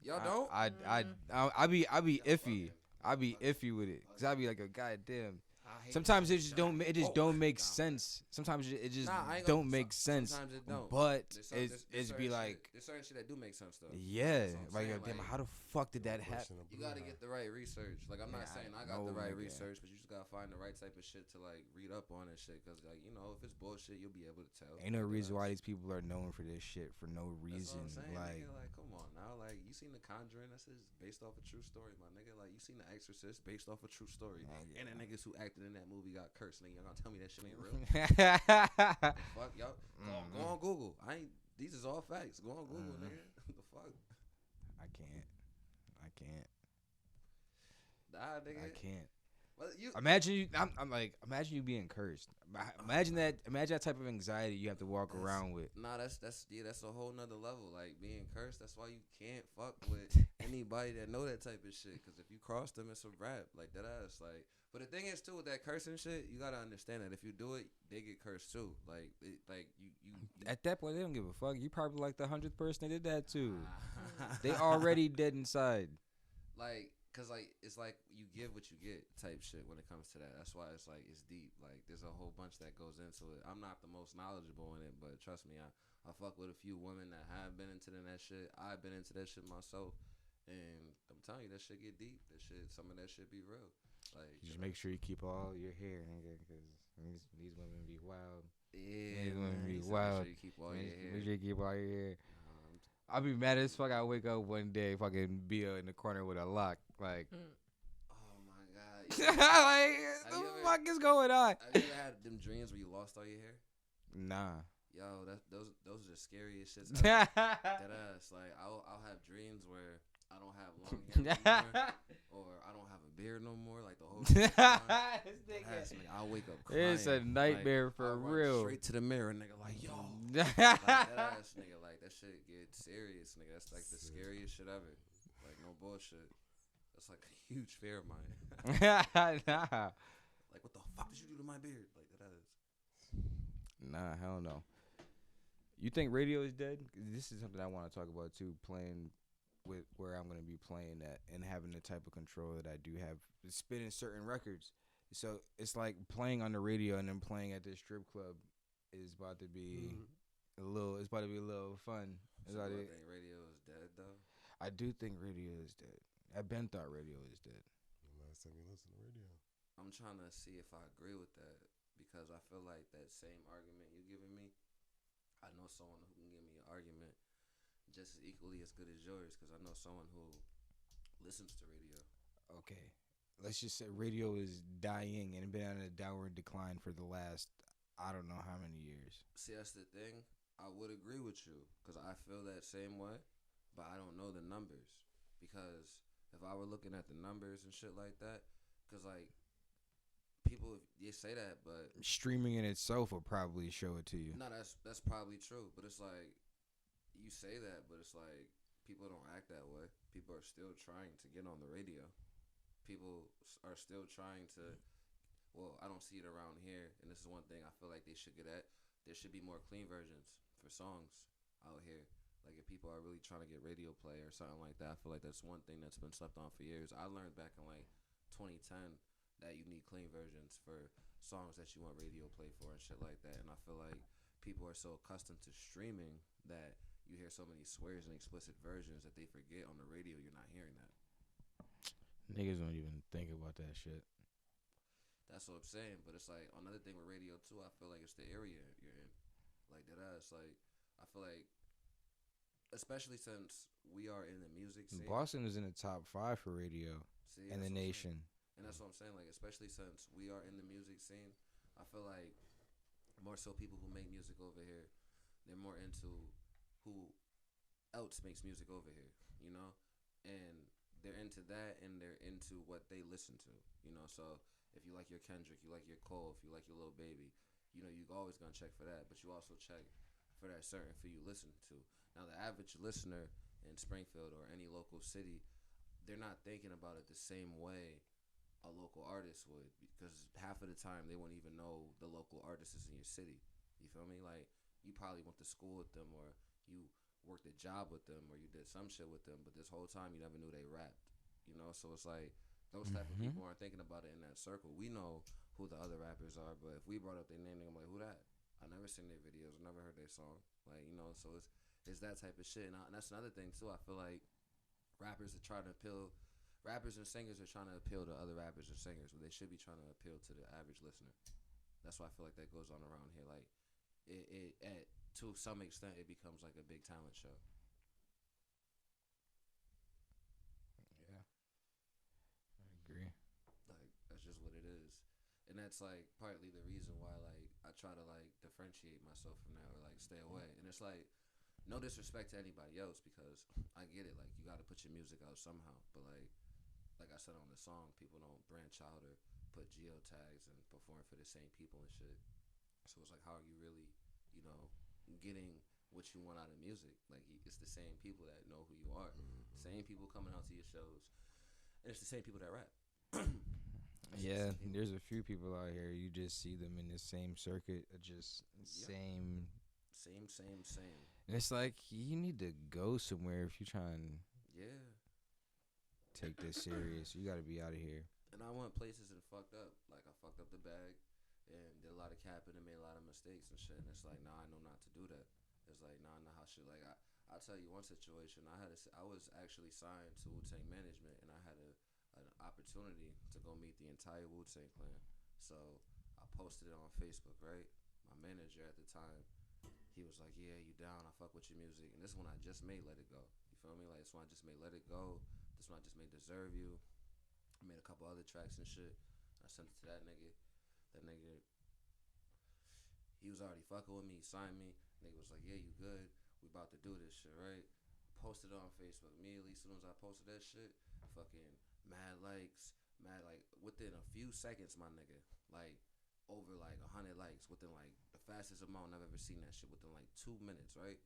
Y'all don't. I be iffy. I be iffy with it, cause I be like, a goddamn. Sometimes it just don't. It just don't make sense. Sometimes it just don't make sense. Sometimes it don't. But There's it's be like, there's certain shit that do make sense though. yeah, That's what I'm like, saying, damn, like, how the fuck did that happen? You gotta get the right research. Like I'm not Yeah, saying I I got the know, right nigga. research, but you just gotta find the right type of shit to like read up on and shit. Cause like you know if it's bullshit, you'll be able to tell. Ain't no reason why these people are known for this shit for no That's reason. what I'm saying, Like, nigga, like come on now, like you seen The Conjuring? That's based off a true story, my nigga. Like you seen The Exorcist? Based off a true story. Oh, yeah. And the niggas who acted in that movie got cursed. Nigga, y'all gonna tell me that shit ain't real? Fuck y'all. Go on Google. These is all facts. Go on Google, nigga. What the fuck? I can't. Nah, nigga. I can't. Well, you. Imagine you. I'm like, imagine you being cursed. Imagine that type of anxiety you have to walk around with. Nah, that's a whole nother level. Like being cursed. That's why you can't fuck with anybody that know that type of shit. Cause if you cross them, it's a rap. Like that ass. Like, but the thing is too with that cursing shit, you gotta understand that if you do it, they get cursed too. Like, you. At that point, they don't give a fuck. You probably like the 100th person they did that to. They already dead inside. Like, Cause like it's like you give what you get type shit when it comes to that. That's why it's like it's deep. Like there's a whole bunch that goes into it. I'm not the most knowledgeable in it, but trust me, I fuck with a few women that have been into that shit. I've been into that shit myself, and I'm telling you that shit get deep. That shit, some of that shit be real. Like Just make sure you keep all your hair, nigga, because these women be wild. yeah, These women be Make wild. sure you keep all your hair. Make sure you keep all your hair. Um, I'll be mad as fuck. I wake up one day, fucking be in the corner with a lock. Like, oh my god. like Have the you fuck is going on? Have you ever had them dreams where you lost all your hair? Nah. Yo, those are the scariest shits ever. That ass. Like I'll have dreams where I don't have long hair anymore, or I don't have a beard no more. Like the whole ass, nigga, I'll wake up crying. It's a nightmare like, for I'll run real. straight to the mirror, nigga. Like yo, like, that ass, nigga. Like that shit get serious, nigga. That's like the scariest shit ever. Like no bullshit. That's like a huge fear of mine. Nah. Like what the fuck did you do to my beard? Like that ass. Nah, hell no. You think radio is dead? This is something I want to talk about too. Playing with where I'm going to be playing at and having the type of control that I do have, spinning certain records. So it's like playing on the radio and then playing at this strip club is about to be a little. It's about to be a little fun. So I think radio is dead though. I do think radio is dead. I've been thought radio is dead. The last time you listened to radio. I'm trying to see if I agree with that because I feel like that same argument you giving me, I know someone who can give me an argument just as equally as good as yours because I know someone who listens to radio. Okay, let's just say radio is dying and been on a downward decline for the last I don't know how many years. See, that's the thing. I would agree with you because I feel that same way, but I don't know the numbers because if I were looking at the numbers and shit like that, because like people they say that, but Streaming in itself will probably show it to you. no, that's probably true. But it's like you say that, but it's like people don't act that way. People are still trying to get on the radio. People are still trying to. Well, I don't see it around here, and this is one thing I feel like they should get at. There should be more clean versions for songs out here. Like if people are really trying to get radio play or something like that, I feel like that's one thing that's been slept on for years. I learned back in like 2010 that you need clean versions for songs that you want radio play for and shit like that. And I feel like people are so accustomed to streaming that you hear so many swears and explicit versions that they forget on the radio you're not hearing that. Niggas don't even think about that shit. That's what I'm saying. But it's like another thing with radio too, I feel like it's the area you're in. Like that ass. Like I feel like especially since we are in the music scene. Boston is in the top 5 for radio in the nation. And that's what I'm saying, like, especially since we are in the music scene, I feel like more so people who make music over here, they're more into who else makes music over here, you know? And they're into that and they're into what they listen to, you know? So if you like your Kendrick, you like your Cole, if you like your Lil Baby, you know, you always gonna check for that, but you also check for that certain for you listen to. Now, the average listener in Springfield or any local city, they're not thinking about it the same way a local artist would because half of the time they won't even know the local artists in your city. You feel me? Like you probably went to school with them or you worked a job with them or you did some shit with them, but this whole time you never knew they rapped. You know, so it's like those type of people aren't thinking about it in that circle. We know who the other rappers are, but if we brought up their name, I'm like, who that? I never seen their videos, I never heard their song. Like, you know, so it's that type of shit. And that's another thing too. I feel like rappers and singers are trying to appeal to other rappers and singers, but they should be trying to appeal to the average listener. That's why I feel like that goes on around here. Like, to some extent, it becomes like a big talent show. Yeah, I agree. Like, that's just what it is. And that's like partly the reason why like I try to like differentiate myself from that or like stay away. And it's like no disrespect to anybody else because I get it. Like you got to put your music out somehow, but like I said on the song, people don't branch out or put geotags and perform for the same people and shit. So it's like, how are you really, you know, getting what you want out of music? Like it's the same people that know who you are, same people coming out to your shows, and it's the same people that rap. Yeah, there's a few people out here. You just see them in the same circuit, just same. And And it's like you need to go somewhere if you're trying. Yeah. take this serious. You gotta be out of here. And I went places and fucked up. Like, I fucked up the bag and did a lot of capping and made a lot of mistakes and shit. And it's like, nah, I know not to do that. It's like, nah, I know how shit. Like, I'll tell you one situation. I was actually signed to Wu-Tang Management, and I had an opportunity to go meet the entire Wu-Tang clan. So I posted it on Facebook, right? My manager at the time, he was like, yeah, you down? I fuck with your music. And this one I just made Let It Go. You feel me? Like, this one I just made Let It Go. This one I just made Deserve You. I made a couple other tracks and shit. I sent it to that nigga. That nigga, he was already fucking with me. He signed me. Nigga was like, yeah, you good. We about to do this shit, right? Posted it on Facebook. Immediately, as soon as I posted that shit, fucking mad likes. Mad, like, within a few seconds, my nigga. Like, over, like, 100 likes. Within, like, the fastest amount I've ever seen that shit. Within, like, 2 minutes, right?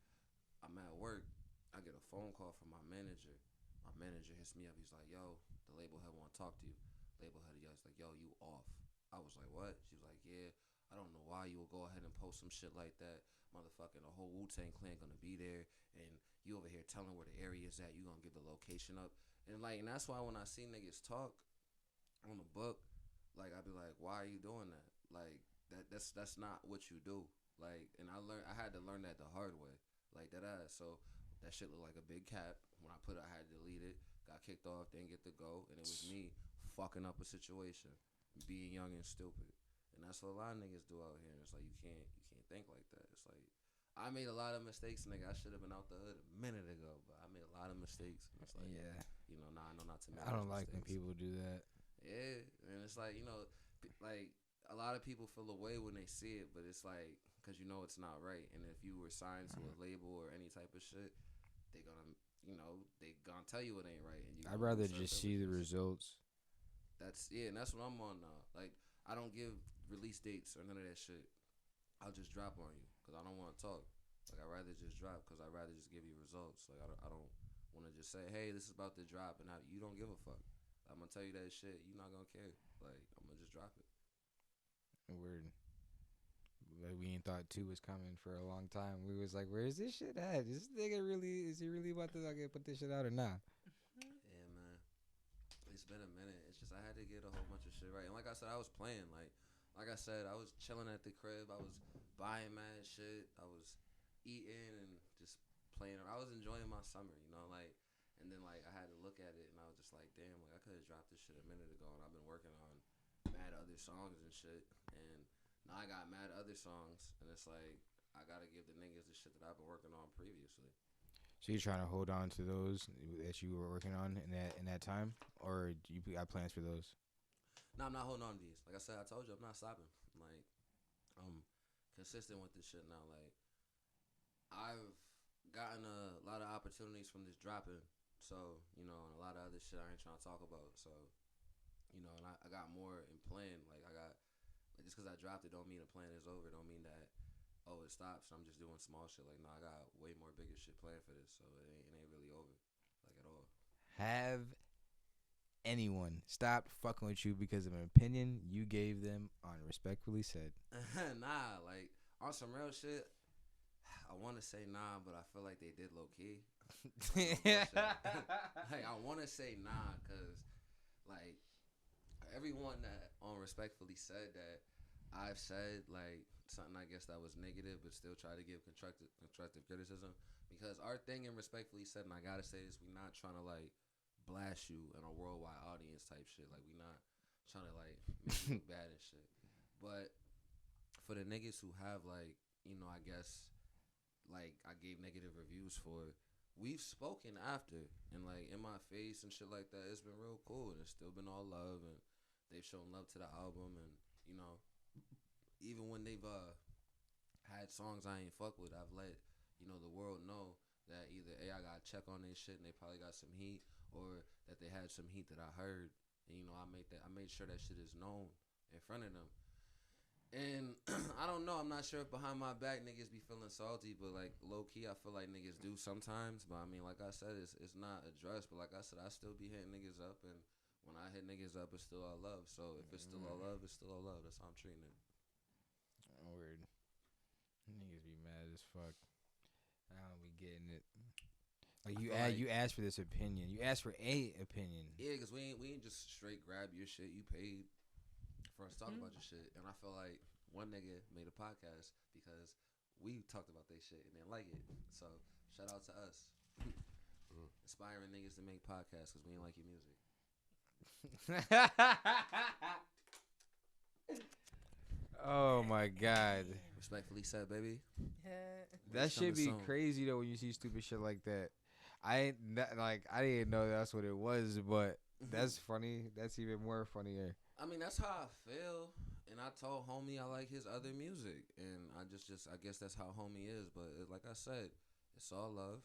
I'm at work. I get a phone call from my manager. My manager hits me up. He's like, yo, the label head want to talk to you. Label head, yeah, it's like, yo, you off. I was like, what? She was like, yeah, I don't know why you will go ahead and post some shit like that. Motherfucking the whole Wu-Tang clan gonna be there, and you over here telling where the area is at. You gonna give the location up. And like, and that's why when I see niggas talk on the book, like, I be like, why are you doing that? Like, that's not what you do. Like, and I had to learn that the hard way. Like, that ass. So that shit looked like a big cap. When I put it, I had to delete it. Got kicked off, didn't get to go, and it was me fucking up a situation, being young and stupid. And that's what a lot of niggas do out here. And it's like, you can't think like that. It's like, I made a lot of mistakes, nigga. I should have been out the hood a minute ago, but I made a lot of mistakes. And it's like, Yeah. you know, nah, I know not to make I don't those like when mistakes. people do that. Yeah, and it's like, you know, like, a lot of people feel away when they see it, but it's like, because you know it's not right. And if you were signed to a label or any type of shit, they gonna, you know, they gonna tell you it ain't right. And I'd rather just see the results. And that's what I'm on now. Like, I don't give release dates or none of that shit. I'll just drop on you because I don't want to talk. Like, I'd rather just drop because I'd rather just give you results. Like, I don't want to just say, hey, this is about to drop, and you don't give a fuck. I'm going to tell you that shit. You're not going to care. Like, I'm going to just drop it. Weird. Like, we ain't thought 2 was coming for a long time. We was like, where's this shit at? Is he really about to put this shit out or not? Yeah, man. It's been a minute. It's just I had to get a whole bunch of shit right. And like I said, I was playing. Like I said, I was chilling at the crib. I was buying mad shit. I was eating and just playing. I was enjoying my summer, you know, like. And then, like, I had to look at it, and I was just like, damn, like, I could have dropped this shit a minute ago, and I've been working on mad other songs and shit. And now I got mad other songs, and it's like, I got to give the niggas the shit that I've been working on previously. So you're trying to hold on to those that you were working on in that time? Or do you got plans for those? No, I'm not holding on to these. Like I said, I told you, I'm not stopping. Like, I'm consistent with this shit now. Like, I've gotten a lot of opportunities from this dropping. So, you know, and a lot of other shit I ain't trying to talk about. So, you know, and I got more in plan. Like, just because I dropped it don't mean the plan is over. Don't mean that, oh, it stops. I'm just doing small shit. Like, no, I got way more bigger shit planned for this. So, it ain't really over, like, at all. Have anyone stopped fucking with you because of an opinion you gave them on Respectfully Said? Nah, like, on some real shit, I want to say nah, but I feel like they did low-key. Like, I want to say nah, because, like, everyone that on Respectfully Said that I've said, like, something I guess that was negative, but still try to give constructive criticism, because our thing in Respectfully Said, and I gotta say this, we not trying to, like, blast you in a worldwide audience type shit. Like, we not trying to, like, make you look bad and shit. But for the niggas who have, like, you know, I guess, like, I gave negative reviews for, we've spoken after, and, like, in my face and shit like that. It's been real cool, and it's still been all love, and they've shown love to the album. And, you know, even when they've had songs I ain't fuck with, I've let, you know, the world know that either I gotta check on their shit and they probably got some heat, or that they had some heat that I heard, and, you know, I made sure that shit is known in front of them. And I don't know, I'm not sure if behind my back niggas be feeling salty, but, like, low-key I feel like niggas do sometimes. But I mean, like I said, it's not addressed, but like I said, I still be hitting niggas up, and when I hit niggas up, it's still all love. So if it's still all love, it's still all love. That's how I'm treating it. Weird. Niggas be mad as fuck. I don't be getting it. Like I you feel like- you asked for this opinion. You asked for a opinion. Yeah, because we ain't just straight grab your shit. You paid for us to talk about your shit. And I feel like one nigga made a podcast because we talked about their shit and didn't like it. So shout out to us. Inspiring niggas to make podcasts because we ain't like your music. Oh my god. Respectfully said, baby. That should be soon. crazy though when you see stupid shit like that. I didn't know that's what it was, but that's funny. That's even more funnier. I mean, that's how I feel. And I told homie I like his other music. And I guess that's how homie is. But like I said, it's all love.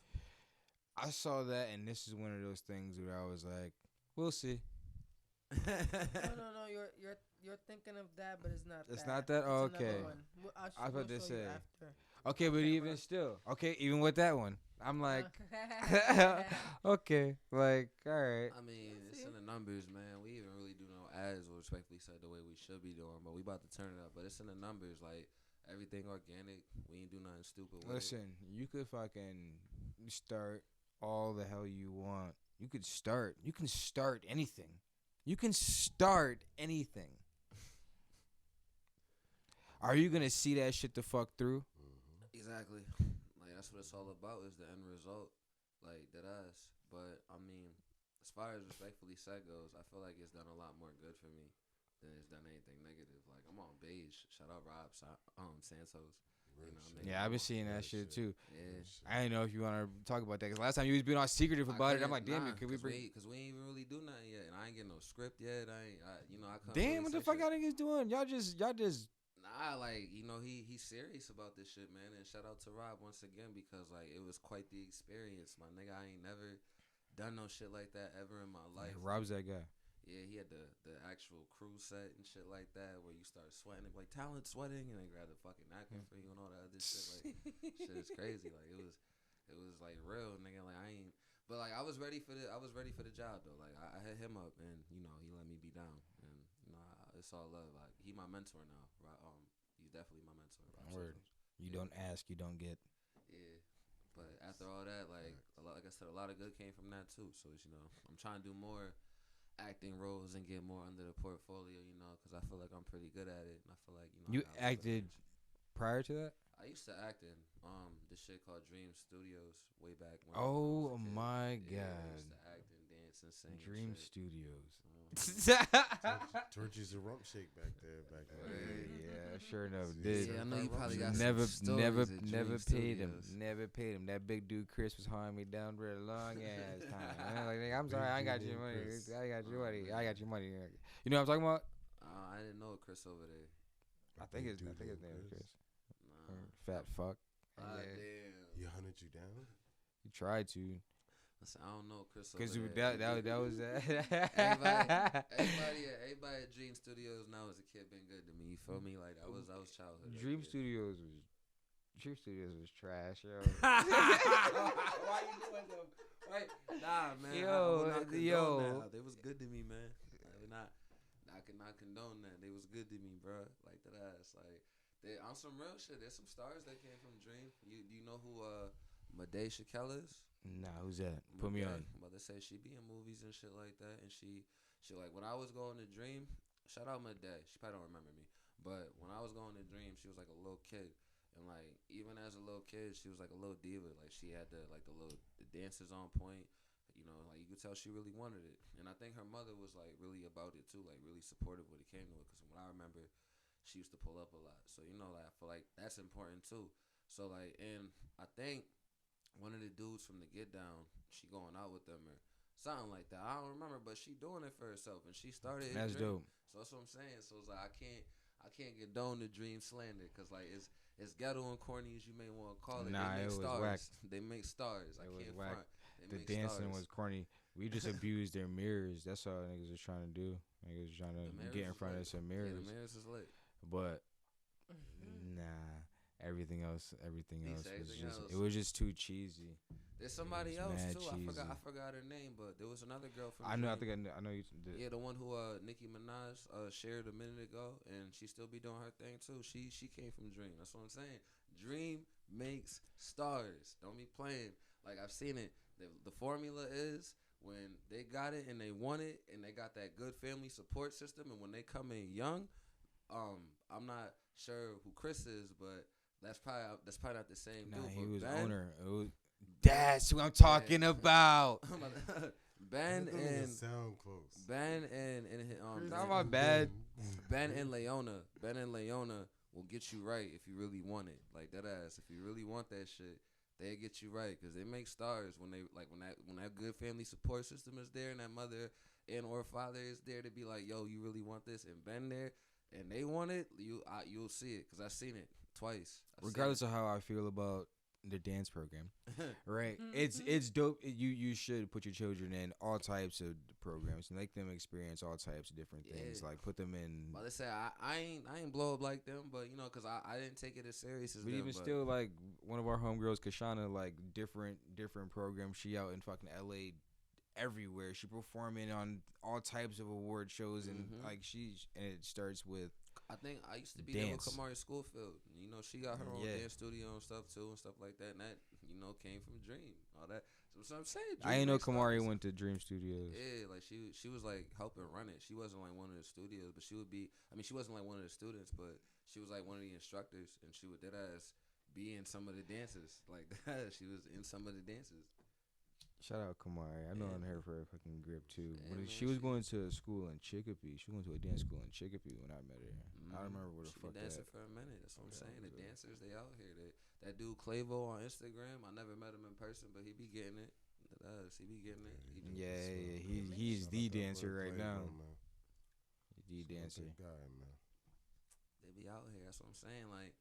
I saw that, and this is one of those things where I was like, "We'll see." No. You're thinking of that, but it's not. It's not that? Oh, It's another okay. one. I was about to show you say. after. Okay, but even still, okay, even with that one, I'm like, okay, like, all right. I mean, it's in the numbers, man. We even really do no ads, or respectfully said, the way we should be doing. But we about to turn it up. But it's in the numbers, like everything organic. We ain't do nothing stupid with it. Listen, you could fucking start all the hell you want. You can start anything. You can start anything. Are you gonna see that shit the fuck through? Exactly. Like that's what it's all about is the end result. Like that ass. But I mean, as far as respectfully said goes, I feel like it's done a lot more good for me than it's done anything negative. Like I'm on beige. Shout out Rob Santos. You know, Yeah, I've been seeing that shit too. Yeah. I didn't know if you want to talk about that because last time you was being all secretive about it. I'm like, damn it, could we bring? Because we ain't even really do nothing yet, and I ain't getting no script yet. I couldn't Damn, really what the say fuck shit. y'all niggas doing? Y'all just. Nah, like he's serious about this shit, man. And shout out to Rob once again because like it was quite the experience, my nigga. I ain't never done no shit like that ever in my life. Rob's that guy. Yeah, he had the actual crew set and shit like that where you start sweating, like talent sweating, and they grab the fucking napkin for you and all that other shit. Like shit is crazy. Like it was like real, nigga. Like I ain't, but like I was ready for the job though. Like I hit him up and he let me be down, and it's all love. Like he my mentor now. Right? He's definitely my mentor. Word. You don't ask, you don't get. Yeah. But after all that, like I said, a lot of good came from that too. So it's, I'm trying to do more acting roles and get more under the portfolio, because I feel like I'm pretty good at it, and I feel like You I got acted prior to that? I used to act in this shit called Dream Studios way back when. Oh I was a kid. my Yeah, I god. used to act and dance and sing. Dream and shit. Studios. Torchy's a rump shake back there. Yeah, sure enough did. Yeah, I know you probably got never some stories at never Dream paid him. Studios. Never paid him. That big dude Chris was hauling me down for a long ass time. Man. Like, nigga, I'm sorry, I ain't got your money. I got your money. I got your money. You know what I'm talking about? I didn't know Chris over there. I think his name is Chris. Nah. Fat fuck. Damn. He hunted you down? He tried to. Listen, I don't know Chris over Cause there. that was Everybody at Dream Studios now as a kid been good to me. You feel me? Like that was childhood. Dream Studios was trash, yo. Why you doing them? Wait, nah, man. Yo. They was good to me, man. I cannot condone that. They was good to me, bro. Like that ass. Like on some real shit. There's some stars that came from Dream. Do you know who Madea Shaquille is? Nah, who's that? Put me on. I'm about to say she be in movies and shit like that, and she like when I was going to Dream. Shout out Madea. She probably don't remember me, but when I was going to Dream, she was like a little kid, and like even as a little kid, she was like a little diva. Like she had the dances on point. Like you could tell she really wanted it, and I think her mother was like really about it too, like really supportive when it came to it. Because when I remember, she used to pull up a lot, so like I feel like that's important too. So like, and I think one of the dudes from the Get Down, she going out with them or something like that. I don't remember, but she doing it for herself, and she started. That's dope. So that's what I'm saying. So it's like I can't condone the Dream slander because like it's ghetto and corny as you may want to call it. Nah, they make it was stars. whack. They make stars. I can't front. The dancing was corny. We just abused their mirrors. That's all niggas was trying to do. Niggas was trying to get in front of some mirrors. Yeah, the mirrors is lit. But nah, everything else else. it was just too cheesy. There's somebody else mad too. cheesy. I forgot her name, but there was another girl from. I know you did. Yeah, the one who Nicki Minaj shared a minute ago, and she still be doing her thing too. She came from Dream. That's what I'm saying. Dream makes stars. Don't be playing. Like I've seen it. The formula is when they got it and they want it and they got that good family support system, and when they come in young, I'm not sure who Chris is, but that's probably not the same Nah, dude. he was Ben, owner. That's who I'm talking about. Ben and sound close. Ben and Not my bad. Ben and Leona will get you right if you really want it. Like that ass. If you really want that shit, they get you right because they make stars when they like when that good family support system is there and that mother and or father is there to be like, yo, you really want this, and Ben there and they want it, you'll see it because I've seen it twice. Regardless of how I feel about the dance program, right? It's dope. You should put your children in all types of programs and make them experience all types of different things. Like put them in. Well, they say I ain't blow up like them, but you know, cause I didn't take it as serious as But them. even still, like one of our homegirls, Kashana, like different programs. She out in fucking LA, everywhere. She performing on all types of award shows, and like and it starts with. I think I used to be dance. there with Kamari Schoolfield. You know, she got her own dance studio and stuff too, and stuff like that. And that, you know, came from Dream, all that. So I'm saying, I ain't know Kamari went to Dream Studios. Yeah, like she was like helping run it. She wasn't like one of the studios, but she would be. I mean, she wasn't like one of the students, but she was like one of the instructors, and she would deadass be in some of the dances like that. She was in some of the dances. Shout out Kamari. I know on her for a fucking grip too. Yeah, man, she was going to a school in Chicopee. She went to a dance school in Chicopee when I met her. I don't remember where the fuck been dancing for a minute. That's what I'm saying. The dancers, they out here. That dude Clavo on Instagram. I never met him in person, but he be getting it. He be getting it. He's the dancer right now. The dancer. They be out here. That's what I'm saying. Like.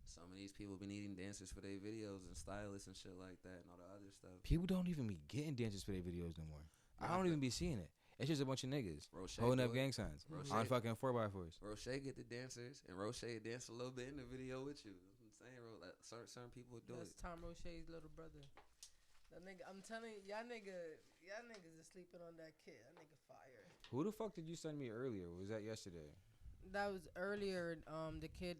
Some of these people be needing dancers for their videos and stylists and shit like that and all the other stuff. People don't even be getting dancers for their videos no more. I don't even be seeing it. It's just a bunch of niggas holding up gang signs on fucking 4x4s. Roche get the dancers, and Roche dance a little bit in the video with you. That's what I'm saying, bro. Like, certain people do That's it. Tom Roche's little brother. That nigga, I'm telling you, y'all niggas is sleeping on that kid. That nigga fire. Who the fuck did you send me earlier? Was that yesterday? That was earlier. The kid,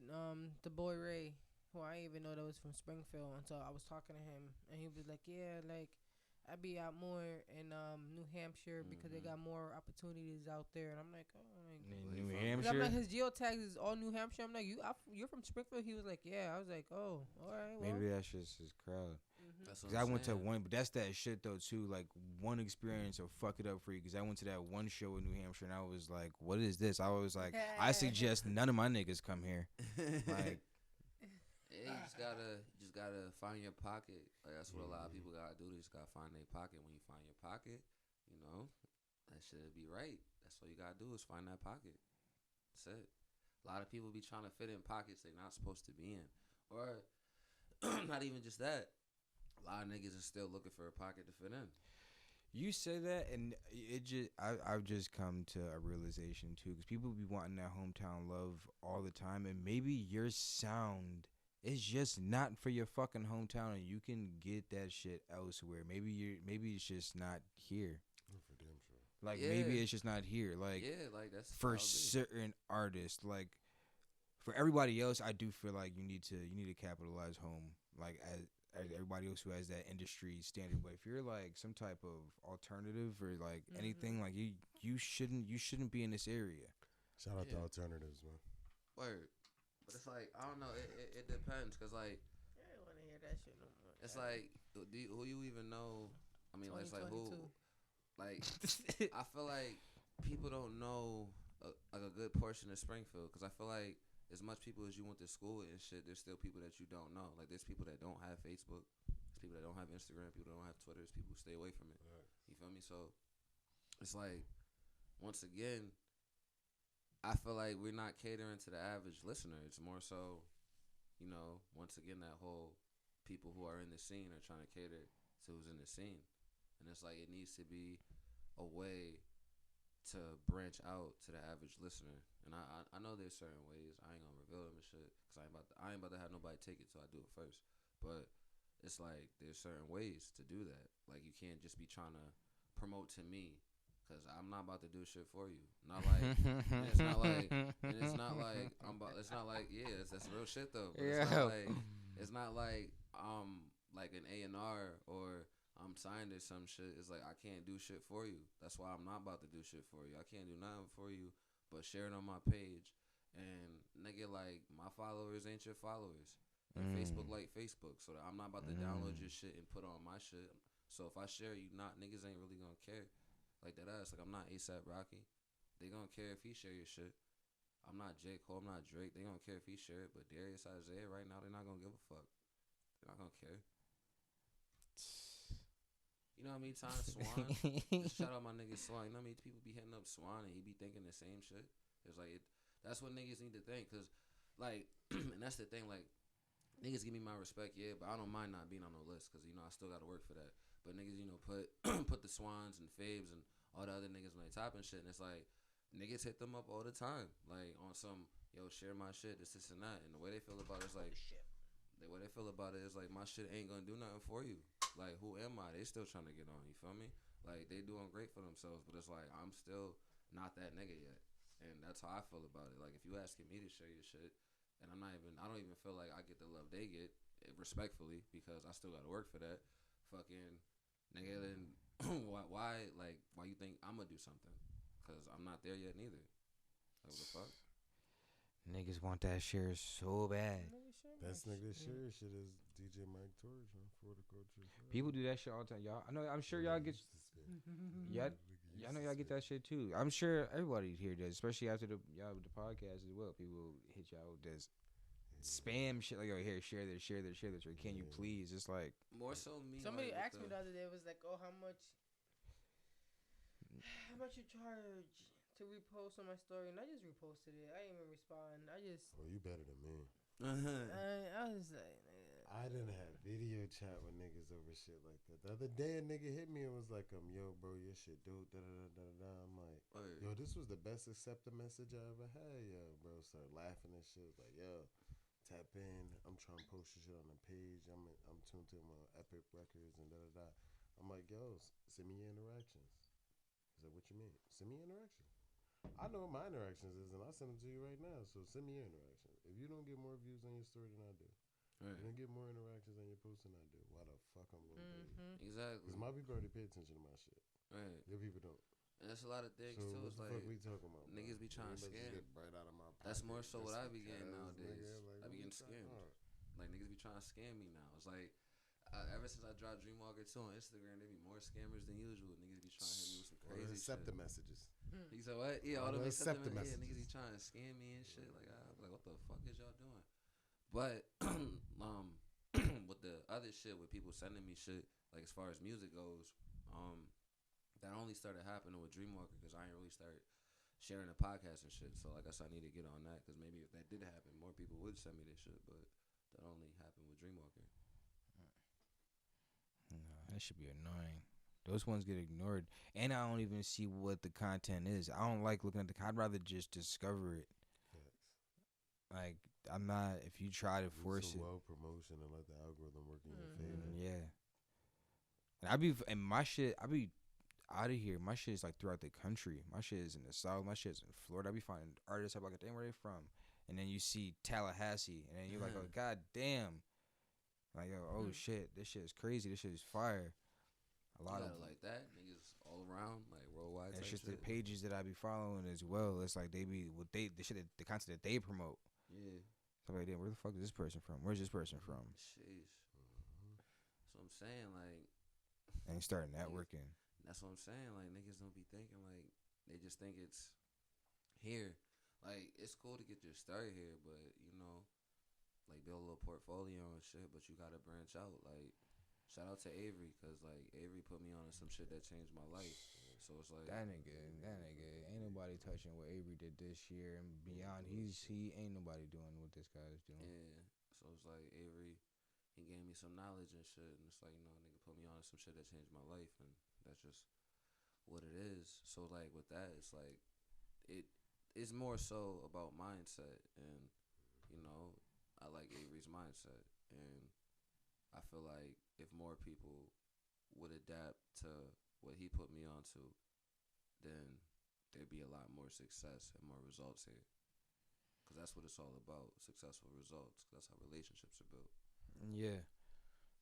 the boy Ray, who I didn't even know that was from Springfield until I was talking to him, and he was like, "Yeah, like I be out more in New Hampshire because they got more opportunities out there." And I'm like, "Oh, like, New Hampshire." I'm like, his geotags is all New Hampshire. I'm like, you're from Springfield? He was like, "Yeah." I was like, "Oh, all right." Well. Maybe that's just his crowd. That's Cause I went to one, but that's that shit though too. Like one experience will fuck it up for you. Cause I went to that one show in New Hampshire and I was like, "What is this?" I was like, "I suggest none of my niggas come here." Like, yeah, you just gotta find your pocket. Like that's what a lot of people gotta do. They just gotta find their pocket. When you find your pocket, you know, that should be right. That's all you gotta do is find that pocket. That's it. A lot of people be trying to fit in pockets they're not supposed to be in, or not even just that. A lot of niggas are still looking for a pocket to fit in. you say that, and it just I've just come to a realization too, because people be wanting that hometown love all the time, and maybe your sound is just not for your fucking hometown, and you can get that shit elsewhere. Maybe it's just not here. For damn sure. Like maybe it's just not here. Like like that's for certain artists, like for everybody else, I do feel like you need to capitalize home, like as everybody else who has that industry standard. But if you're like some type of alternative or like anything, like you shouldn't be in this area. Shout out to alternatives, man. Word. But it's like, I don't know, it depends, because like I don't want to hear that shit no more. It's like, who you even know? I mean, like, it's like who? Like, I feel like people don't know like a good portion of Springfield, because I feel like as much people as you went to school with and shit, there's still people that you don't know. Like, there's people that don't have Facebook, there's people that don't have Instagram, people that don't have Twitter, there's people who stay away from it. Right. You feel me? So it's like, once again, I feel like we're not catering to the average listener. It's more so, you know, once again, that whole people who are in the scene are trying to cater to who's in the scene. And it's like, it needs to be a way to branch out to the average listener. And I know there's certain ways. I ain't gonna reveal them and shit, because I ain't about to have nobody take it till I do it first. But it's like, there's certain ways to do that. Like, you can't just be trying to promote to me, because I'm not about to do shit for you. Not like, it's not like that's real shit though. But it's not like I'm like an A&R, or I'm signed or some shit. It's like I can't do shit for you. That's why I'm not about to do shit for you. I can't do nothing for you but share it on my page. And nigga, like, my followers ain't your followers. And Facebook like Facebook. So I'm not about to download your shit and put on my shit. So if I share you not, niggas ain't really gonna care. Like that ass. Like I'm not ASAP Rocky. They gonna care if he share your shit. I'm not J. Cole, I'm not Drake. They gonna care if he share it. But Darius, Isaiah, right now, they're not gonna give a fuck. They're not gonna care. You know what I mean? Time Swan. Shout out my nigga Swan. You know what I mean? People be hitting up Swan and he be thinking the same shit. It's like, that's what niggas need to think. Cause, like, and that's the thing, like, niggas give me my respect, yeah, but I don't mind not being on the list. Cause, you know, I still gotta work for that. But niggas, you know, put put the Swans and Fabes and all the other niggas when they top and shit. And it's like, niggas hit them up all the time. Like, on some, yo, share my shit, this and that. And the way they feel about it is like, the way they feel about it is like, my shit ain't gonna do nothing for you. Like, who am I? They still trying to get on, you feel me? Like, they doing great for themselves, but it's like, I'm still not that nigga yet. And that's how I feel about it. Like, if you asking me to share your shit, and I don't even feel like I get the love they get, respectfully, because I still gotta work for that. Fucking nigga, then why you think I'm gonna do something? Cause I'm not there yet neither. Like, what the fuck? Niggas want that share so bad. Best nigga share shit is DJ Mike Torch on For the Culture. People do that shit all the time. Y'all, I'm sure y'all get. Y'all know y'all get that shit too. I'm sure everybody here does, especially after the podcast as well. People hit y'all with this spam shit like, oh, here, share this, or can you please? It's like more so me. Somebody asked me the other day, was like, oh, how much you charge to repost on my story? And I just reposted it. I didn't even respond. Well, you better than me. I was like, I didn't have video chat with niggas over shit like that. The other day, a nigga hit me and was like, yo, bro, your shit dope, da-da-da-da-da. I'm like, yo, this was the best accepted message I ever had, yo, bro. Started laughing and shit. Like, yo, tap in. I'm trying to post your shit on the page. I'm tuned to my Epic Records and da-da-da. I'm like, yo, send me your interactions. He's like, what you mean? Send me your interactions. I know what my interactions is, and I'll send them to you right now. So send me your interactions. If you don't get more views on your story than I do, right. You don't get more interactions on your post than I do, why the fuck I'm going to pay you? Exactly. Because my people already pay attention to my shit. Right. Your people don't. And that's a lot of things, so too. What it's the like, fuck we talking about? Niggas be trying to scam. Get right out of my pocket. That's more so what I be getting nowadays. Like, I be getting scammed. Like, niggas be trying to scam me now. It's like, ever since I dropped Dreamwalker 2 on Instagram, there be more scammers than usual. Niggas be trying to hit me with some crazy shit. Accept the messages. He said, what? Yeah, all the accept the messages. Yeah, niggas be trying to scam me and shit. Like, I'm like, what the fuck is y'all doing? But, with the other shit, with people sending me shit, like as far as music goes, that only started happening with Dreamwalker because I ain't really started sharing the podcast and shit. So, like I said, I need to get on that because maybe if that did happen, more people would send me this shit. But that only happened with Dreamwalker. No, that should be annoying. Those ones get ignored, and I don't even see what the content is. I don't like looking at I'd rather just discover it. Like, I'm not. If you try to force it, well promotion and let the algorithm work in your favor. Yeah. And my shit, I be out of here. My shit is like throughout the country. My shit is in the South. My shit is in Florida. I be finding artists. I'm like, damn, where they from? And then you see Tallahassee, and then you're like, oh, god damn. Like, yo, oh shit, this shit is crazy. This shit is fire. A lot of like that niggas all around, like worldwide. It's just shit. The pages that I be following as well. It's like they be the shit, the content that they promote. Yeah. So like, damn, where the fuck is this person from? Where's this person from? Sheesh. That's what I'm saying. Like, and you start networking. That's what I'm saying. Like, niggas don't be thinking like they just think it's here. Like, it's cool to get your start here, but you know, like build a little portfolio and shit. But you gotta branch out. Like, shout out to Avery, cause like Avery put me on to some shit that changed my life. So it's like that nigga, ain't nobody touching what Avery did this year and beyond. He ain't nobody doing what this guy is doing. Yeah. So it's like Avery, he gave me some knowledge and shit, and it's like, you know, nigga put me on to some shit that changed my life, and that's just what it is. So like with that, it's like it's more so about mindset, and you know, I like Avery's mindset, and I feel like if more people would adapt to what he put me onto, then there'd be a lot more success and more results here. Because that's what it's all about, successful results. 'Cause that's how relationships are built. Yeah.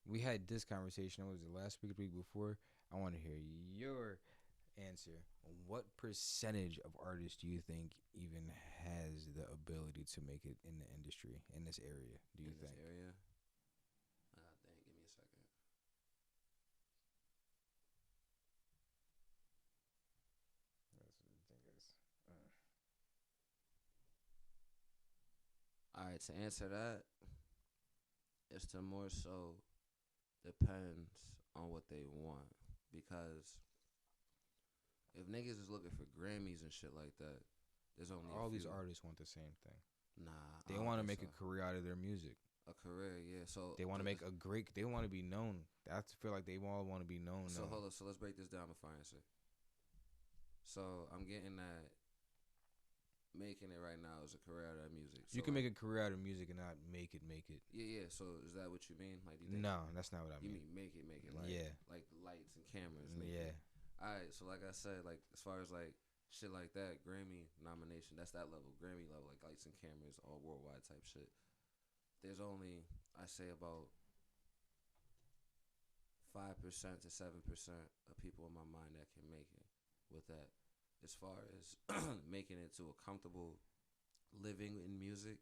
we had this conversation. Was it last week or the week before? I want to hear your answer. What percentage of artists do you think even has the ability to make it in the industry in this area? Do you think? This area? Dang, give me a second. All right, to answer that, it's to more so depends on what they want. Because if niggas is looking for Grammys and shit like that, there's only all these artists want the same thing. Nah, they want to make a career out of their music. A career, yeah. So they want to make a great. They want to be known. I feel like they all want to be known. So hold on. So let's break this down before I answer. So I'm getting that making it right now is a career out of music. So you can make a career out of music and not make it. Yeah, yeah. So is that what you mean? Like, do you think no, that's not what I mean. You mean make it. Like, yeah. Like lights and cameras. Yeah. All right. So like I said, like as far as like shit like that, Grammy nomination, that's that level, Grammy level, like lights and cameras, all worldwide type shit. There's only, I say, about 5% to 7% of people in my mind that can make it with that. As far as making it to a comfortable living in music,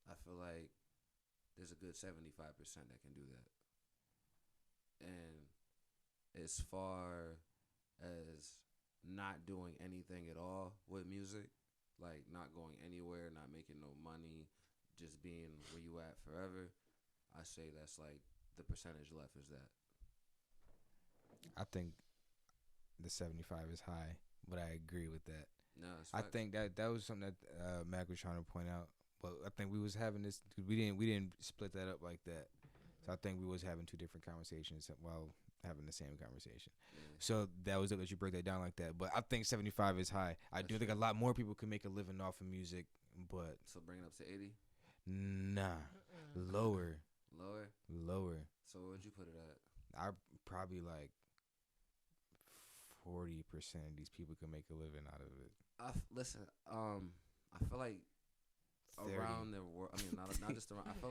I feel like there's a good 75% that can do that. And as far as not doing anything at all with music, like not going anywhere, not making no money, just being where you at forever, I say that's like the percentage left is that. I think the 75 is high, but I agree with that. No, I think that was something that Mac was trying to point out, but I think we was having this. We didn't split that up like that, so I think we was having two different conversations while having the same conversation. Yeah. So that was it that you break that down like that. But I think 75 is high. I do think a lot more people can make a living off of music, but so bring it up to 80. Nah, lower. So where'd you put it at? I probably like 40% of these people can make a living out of it. Listen, I feel like 30. Around the world. I mean, not just around. I feel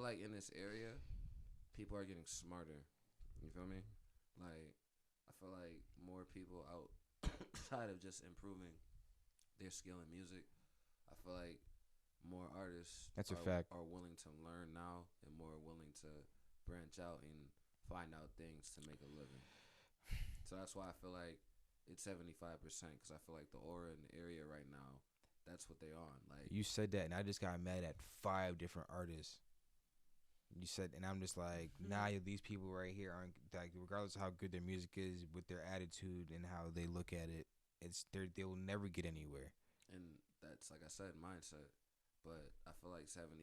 like in this area, people are getting smarter. You feel me? Like, I feel like more people outside of just improving their skill in music. I feel like more artists are willing to learn now and more willing to branch out and find out things to make a living. So that's why I feel like it's 75% because I feel like the aura in the area right now, that's what they on. Like you said that, and I just got mad at 5 different artists. You said, and I'm just like, nah, these people right here aren't like, regardless of how good their music is, with their attitude and how they look at it, they will never get anywhere. And that's like I said, mindset. But I feel like 75%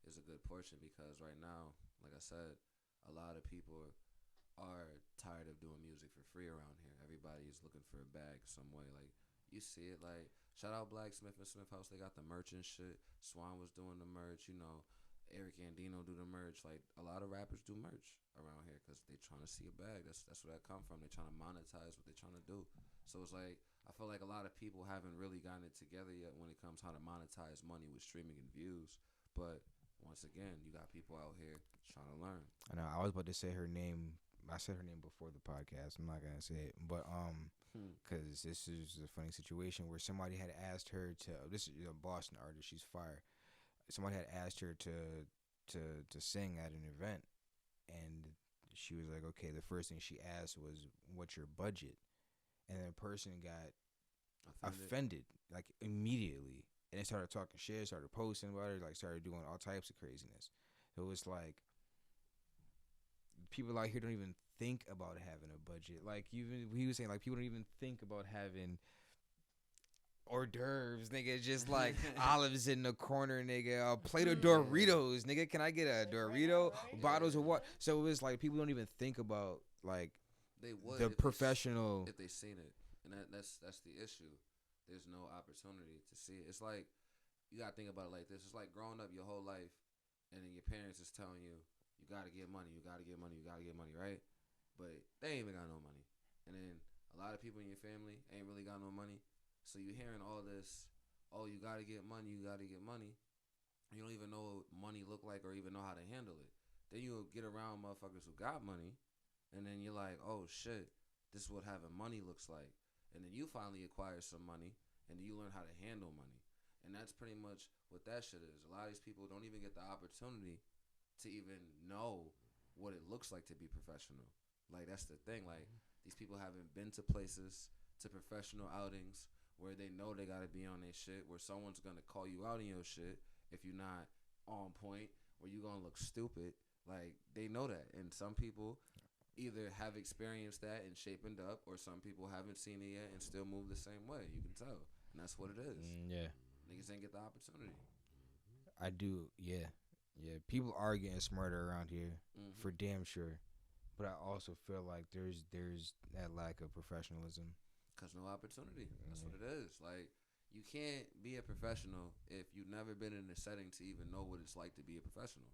is a good portion because right now, like I said, a lot of people are tired of doing music for free around here. Everybody's looking for a bag some way. Like you see it, like shout out Blacksmith and Smith House. They got the merch and shit. Swan was doing the merch, you know. Eric Andino do the merch. Like a lot of rappers do merch around here because they trying to see a bag. That's where that come from. They trying to monetize what they trying to do. So it's like I feel like a lot of people haven't really gotten it together yet when it comes how to monetize money with streaming and views. But once again, you got people out here trying to learn. I know. I was about to say her name. I said her name before the podcast. I'm not gonna say it, but because this is a funny situation where somebody had asked her to. This is a Boston artist. She's fire. Somebody had asked her to sing at an event, and she was like, okay, the first thing she asked was, what's your budget? And the person got offended like immediately, and they started talking shit, started posting about it, like started doing all types of craziness. So it was like people out here don't even think about having a budget. Like even he was saying, like people don't even think about having hors d'oeuvres, nigga. Just like olives in the corner, nigga. A plate of Doritos, nigga. Can I get a Dorito? Bottles of what? So it was like people don't even think about like they would the professional if they seen it, and that's the issue. There's no opportunity to see it. It's like you gotta think about it like this. It's like growing up your whole life, and then your parents is telling you gotta get money, you gotta get money, you gotta get money, right? But they ain't even got no money, and then a lot of people in your family ain't really got no money. So you hearing all this, oh, you gotta get money, you gotta get money. You don't even know what money look like or even know how to handle it. Then you get around motherfuckers who got money, and then you're like, oh shit, this is what having money looks like. And then you finally acquire some money, and then you learn how to handle money. And that's pretty much what that shit is. A lot of these people don't even get the opportunity to even know what it looks like to be professional. Like, that's the thing. Like, these people haven't been to places, to professional outings, where they know they gotta be on their shit, where someone's gonna call you out on your shit if you're not on point, where you gonna look stupid. Like, they know that. And some people either have experienced that and shapened up, or some people haven't seen it yet and still move the same way. You can tell. And that's what it is. Yeah. Niggas ain't get the opportunity. I do, yeah. Yeah, people are getting smarter around here, for damn sure. But I also feel like there's that lack of professionalism. Cause no opportunity. That's what it is. Like, you can't be a professional if you've never been in a setting to even know what it's like to be a professional.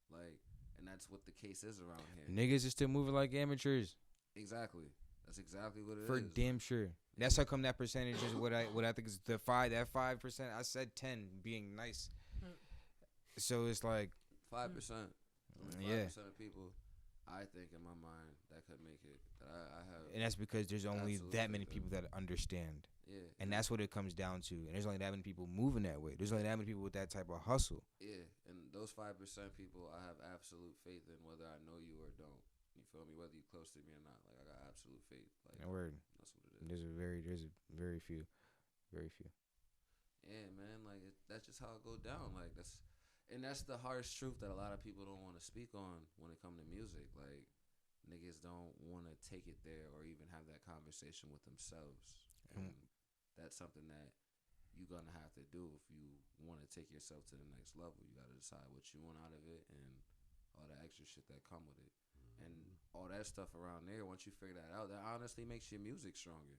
Like, and that's what the case is around here. Niggas is still moving like amateurs. Exactly. That's exactly what it is. For damn sure. That's how come that percentage is what I think is that 5%. I said 10 being nice. So it's like 5%. 5% yeah. of people, I think in my mind, that could make it. That I have. And that's because there's only that many people that understand. Yeah. And that's what it comes down to. And there's only that many people moving that way. There's only that many people with that type of hustle. Yeah. And those 5% people, I have absolute faith in, whether I know you or don't. You feel me? Whether you're close to me or not. Like, I got absolute faith. Like, word. That's what it is. There's very few. Yeah, man. Like, that's just how it go down. Like, that's the harsh truth that a lot of people don't want to speak on when it comes to music. Like, niggas don't want to take it there or even have that conversation with themselves. And that's something that you're going to have to do if you want to take yourself to the next level. You got to decide what you want out of it and all the extra shit that come with it. And all that stuff around there, once you figure that out, that honestly makes your music stronger.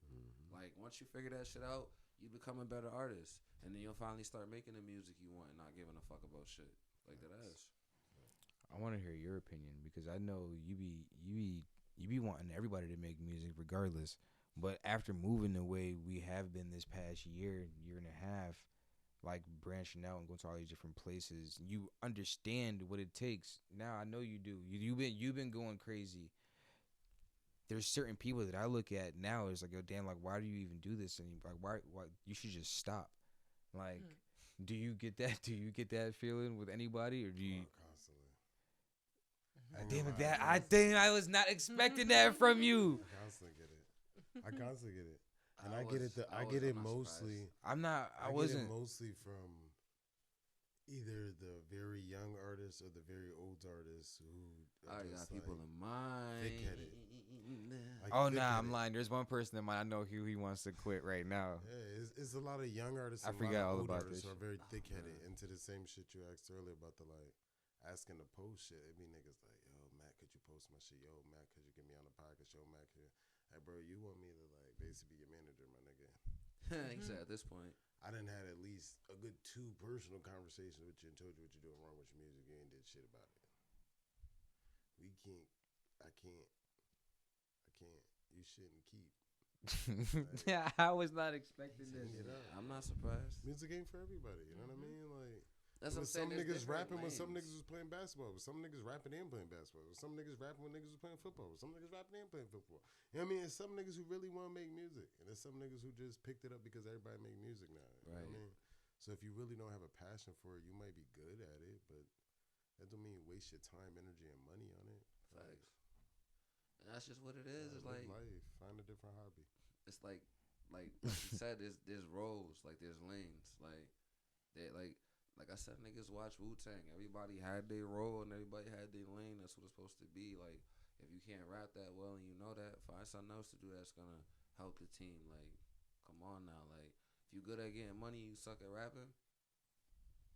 Like, once you figure that shit out, you become a better artist. And then you'll finally start making the music you want and not giving a fuck about shit. Like that ass. I want to hear your opinion because I know you be wanting everybody to make music regardless. But after moving the way we have been this past year and a half, like branching out and going to all these different places, you understand what it takes. Now I know you do. You've been going crazy. There's certain people that I look at now. It's like, yo, damn, like, why do you even do this? And like, why you should just stop. Like, do you get that? Do you get that feeling with anybody, or do you? Constantly. Damn it! I think I was not expecting that from you. I constantly get it, and I get it mostly. I'm not. I Get wasn't. it mostly from either the very young artists or the very old artists who I got people in mind. Thick-headed. I'm lying. There's one person in mind. I know he wants to quit right now. Yeah, it's a lot of young artists. I and forgot a lot of all old about artists this. who are very thick-headed into the same shit you asked earlier about the like asking to post shit. It be niggas like, yo, Matt, could you post my shit? Yo, Matt, could you get me on the podcast? Yo, Matt, could you? Hey, bro, you want me to like basically be your manager, my nigga? He said at this point, I done had at least a good 2 personal conversations with you and told you what you're doing wrong with your music. You ain't did shit about it. I can't. You shouldn't keep. Yeah, I was not expecting this. I'm not surprised. Music ain't for everybody. You know what I mean? Like, that's what I'm some saying. niggas rapping when some niggas was playing basketball. With some niggas rapping and playing basketball. With some niggas rapping when niggas was playing football. With some niggas rapping and playing football. You know what I mean? There's some niggas who really want to make music, and there's some niggas who just picked it up because everybody make music now. You know what I mean? So if you really don't have a passion for it, you might be good at it, but that don't mean waste your time, energy, and money on it. Facts. And that's just what it is. It's like life. Find a different hobby. It's like you said, there's roles, like there's lanes, like I said, niggas watch Wu-Tang. Everybody had their role and everybody had their lane. That's what it's supposed to be. Like, if you can't rap that well and you know that, find something else to do that's gonna help the team. Like, come on now. Like, if you good at getting money, you suck at rapping.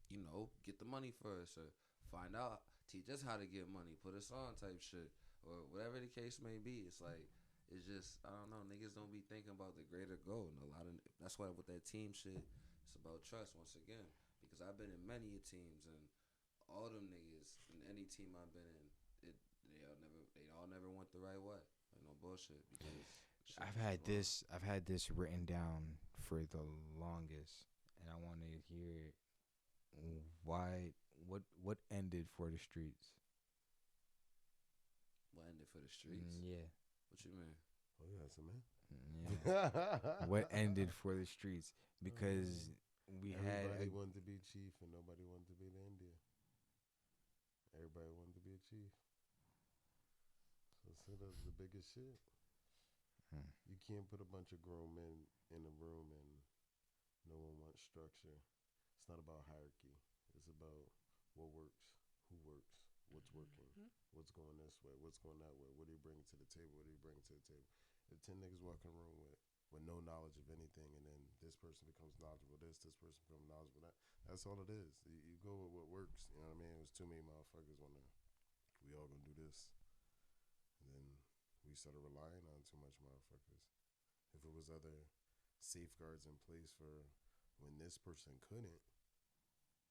You know, get the money first, or find out, teach us how to get money, put us on type shit, or whatever the case may be. It's like, it's just, I don't know, niggas don't be thinking about the greater goal. And that's why with that team shit, it's about trust once again. Because I've been in many teams, and all them niggas in any team I've been in, they all never went the right way. Like, no bullshit. Because I've had this written down for the longest, and I want to hear why. What ended for the streets? for the streets? Yeah. What you mean? Oh, yeah, so man. Yeah. What ended for the streets? Because everybody wanted to be chief and nobody wanted to be the India. Everybody wanted to be a chief. So that's the biggest shit. You can't put a bunch of grown men in a room and no one wants structure. It's not about hierarchy. It's about what works, who works, what's working, what's going this way, what's going that way. What do you bring to the table? What do you bring to the table? If 10 niggas walk in a room with no knowledge of anything, and then this person becomes knowledgeable this person becomes knowledgeable that, that's all it is. You go with what works. You know what I mean? It was too many motherfuckers on there. We all gonna do this. And then we started relying on too much motherfuckers. If it was other safeguards in place for when this person couldn't,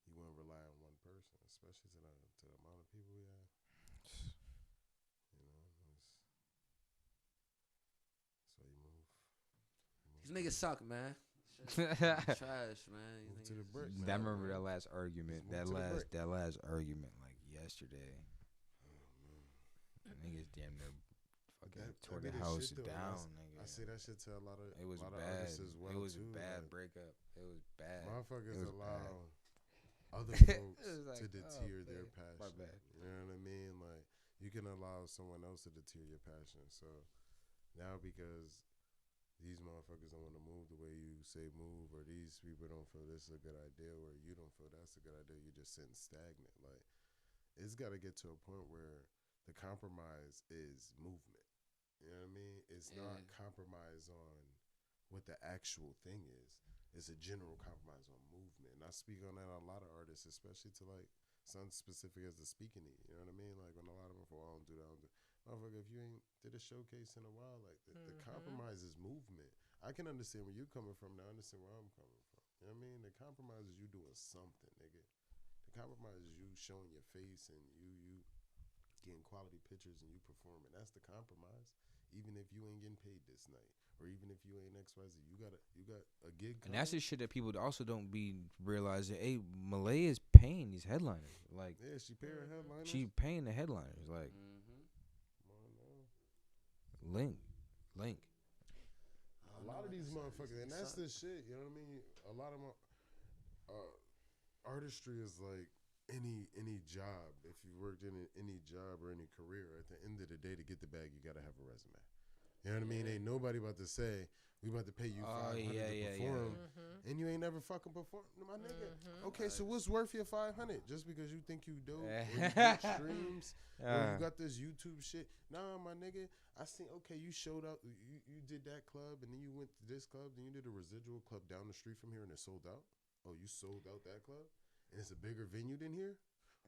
you wouldn't rely on one person, especially to the amount of people we have. You know, so you move. These niggas suck, man. Trash, man. Move to the brick, I remember that last argument. That last argument, like yesterday. Niggas damn near fucking tore the house down, nigga. I say that shit to a lot of bad. artists as well. It was too, a bad like, breakup. It was bad. Motherfuckers allow other folks like, to deter their My passion. bad. You know what I mean? Like, you can allow someone else to deter your passion. So now because these motherfuckers don't want to move the way you say move, or these people don't feel this is a good idea, or you don't feel that's a good idea, you're just sitting stagnant. Like, it's got to get to a point where the compromise is movement. You know what I mean? It's not compromise on what the actual thing is. It's a general compromise on movement. And I speak on that on a lot of artists, especially to like something specific as the speaking need. You know what I mean? Like when a lot of them for I don't do that. Motherfucker, if you ain't did a showcase in a while, like the compromise is movement. I can understand where you're coming from. Now I understand where I'm coming from. You know what I mean? The compromise is you doing something, nigga. The compromise is you showing your face and you getting quality pictures and you performing. That's the compromise. Even if you ain't getting paid this night, or even if you ain't XYZ, you got a gig. And that's the shit that people also don't be realizing. Hey, Malay is paying these headliners. Like, yeah, she paying her headliners. She paying the headliners. Like, Link. A lot of these motherfuckers, and that's the shit. You know what I mean? A lot of artistry is like any job. If you worked in any job or any career, at the end of the day, to get the bag, you gotta have a resume. You know what I mean? Ain't nobody about to say we about to pay you $500 to perform, and you ain't never fucking performed, my nigga. Okay, so what's worth your $500? Just because you think you dope, or you get streams, or you got this YouTube shit? Nah, my nigga. I seen. Okay, you showed up. You did that club, and then you went to this club, then you did a residual club down the street from here, and it sold out. Oh, you sold out that club, and it's a bigger venue than here.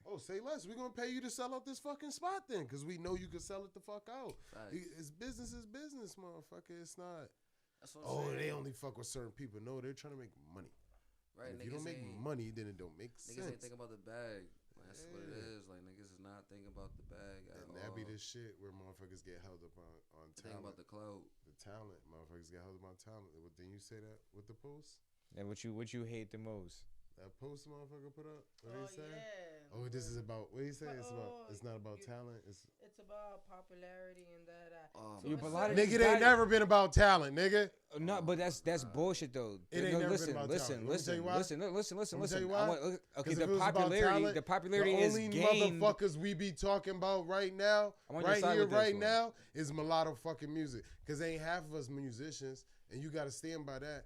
Oh, say less. We're going to pay you to sell out this fucking spot then, because we know you can sell it the fuck out. It's business is business, motherfucker. It's not, they only fuck with certain people. No, they're trying to make money. Right. If you don't make money, then it don't make sense. Niggas ain't thinking about the bag. That's what it is. Like, niggas is not thinking about the bag at all. And that be the shit where motherfuckers get held up on talent. Thinking about the clout. The talent. Motherfuckers get held up on talent. Didn't you say that with the post? And what you hate the most? That post motherfucker put up? What did he say? Yeah. Oh, this is about, what did he say? It's not about talent. It's about popularity and that. Nigga, it ain't never been about talent, nigga. No, but that's bullshit though. It ain't never been about talent. Listen. Okay, the popularity is gained. The only motherfuckers we be talking about right now, now, is mulatto fucking music. Because ain't half of us musicians, and you got to stand by that.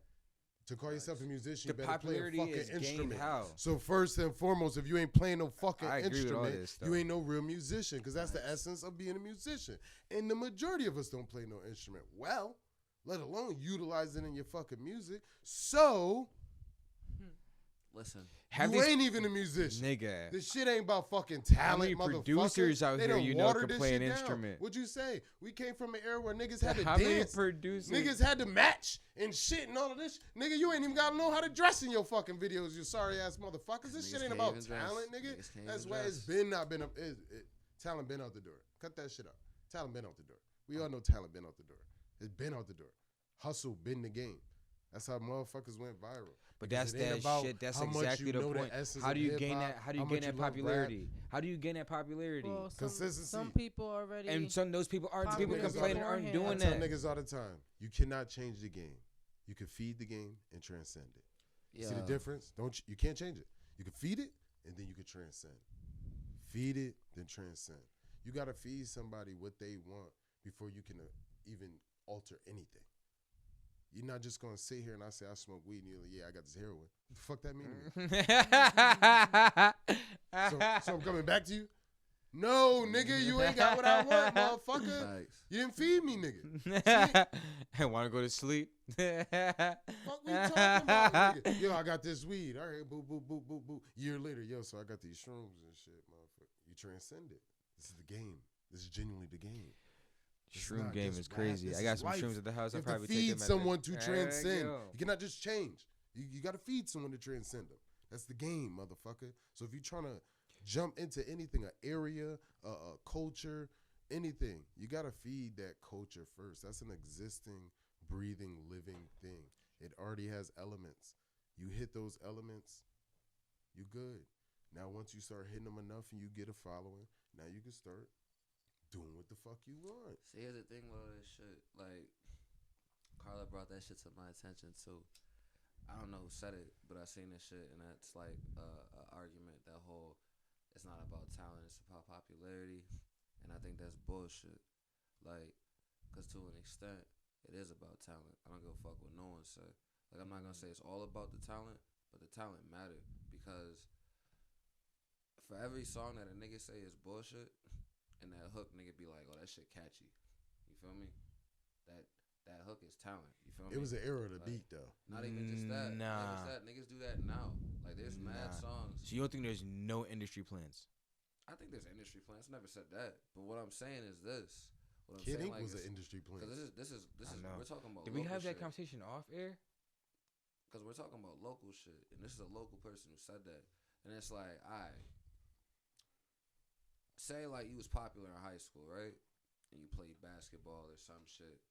To call yourself a musician, you better play a fucking instrument. How? So first and foremost, if you ain't playing no fucking instrument, you ain't no real musician. Because that's the essence of being a musician. And the majority of us don't play no instrument well, let alone utilize it in your fucking music. So, listen, you ain't even a musician. Nigga. This shit ain't about fucking talent, how many motherfucker. producers out here you know can play an down. instrument? What'd you say? We came from an era where niggas had to how dance. Many producers? Niggas had to match and shit and all of this. Nigga, you ain't even got to know how to dress in your fucking videos, you sorry ass motherfuckers. This shit ain't about talent, nigga. That's why it's talent been out the door. Cut that shit out. Talent been out the door. We all know talent been out the door. It's been out the door. Hustle been the game. That's how motherfuckers went viral. But Because that's it ain't that about shit. That's how much exactly you the know point. essence How of do you gain hip-hop, that? How do you how gain much that you love rap. popularity? How do you gain that popularity? Well, Consistency. some people already. And those people aren't. The people Popular complaining aren't beforehand. doing I tell that. niggas all the time, you cannot change the game. You can feed the game and transcend it. You see the difference? You can't change it. You can feed it and then you can transcend. Feed it, then transcend. You got to feed somebody what they want before you can even alter anything. You're not just going to sit here and I say I smoke weed and you're like, yeah, I got this heroin. What the fuck that mean to me? So I'm coming back to you? No, nigga, you ain't got what I want, motherfucker. Nice. You didn't feed me, nigga. I want to go to sleep. Fuck we talking about, nigga? Yo, I got this weed. All right, boo, boo, boo, boo, boo. Year later, yo, so I got these shrooms and shit, motherfucker. You transcend it. This is the game. This is genuinely the game. Shroom game is crazy. I got some shrooms at the house. You I have probably to take feed them at someone the, to transcend. Yo. You cannot just change. You got to feed someone to transcend them. That's the game, motherfucker. So if you're trying to jump into anything, an area, a culture, anything, you got to feed that culture first. That's an existing, breathing, living thing. It already has elements. You hit those elements, you good. Now once you start hitting them enough and you get a following, now you can start doing what the fuck you want. See, here's the thing with all this shit. Like, Carla brought that shit to my attention too. I don't know who said it, but I seen this shit, and that's like an argument. That whole, it's not about talent, it's about popularity, and I think that's bullshit. Like, cause to an extent, it is about talent. I don't give a fuck what no one say. Like, I'm not gonna say it's all about the talent, but the talent matter, because for every song that a nigga say is bullshit, and that hook nigga be like, oh, that shit catchy. You feel me? That hook is talent. You feel me? It was an era of the Like, beat though. Not even just that. Nah. Not even just that. Niggas do that now. Like, there's mad songs. So you don't think there's no industry plans? I think there's industry plans. Never said that. But what I'm saying is this. What I'm Kid saying, Ink like, was an industry plan. because this is we're talking about. Did we have that shit. conversation off air? Because we're talking about local shit, and this is a local person who said that, and it's like, say like you was popular in high school, right? And you played basketball or some shit.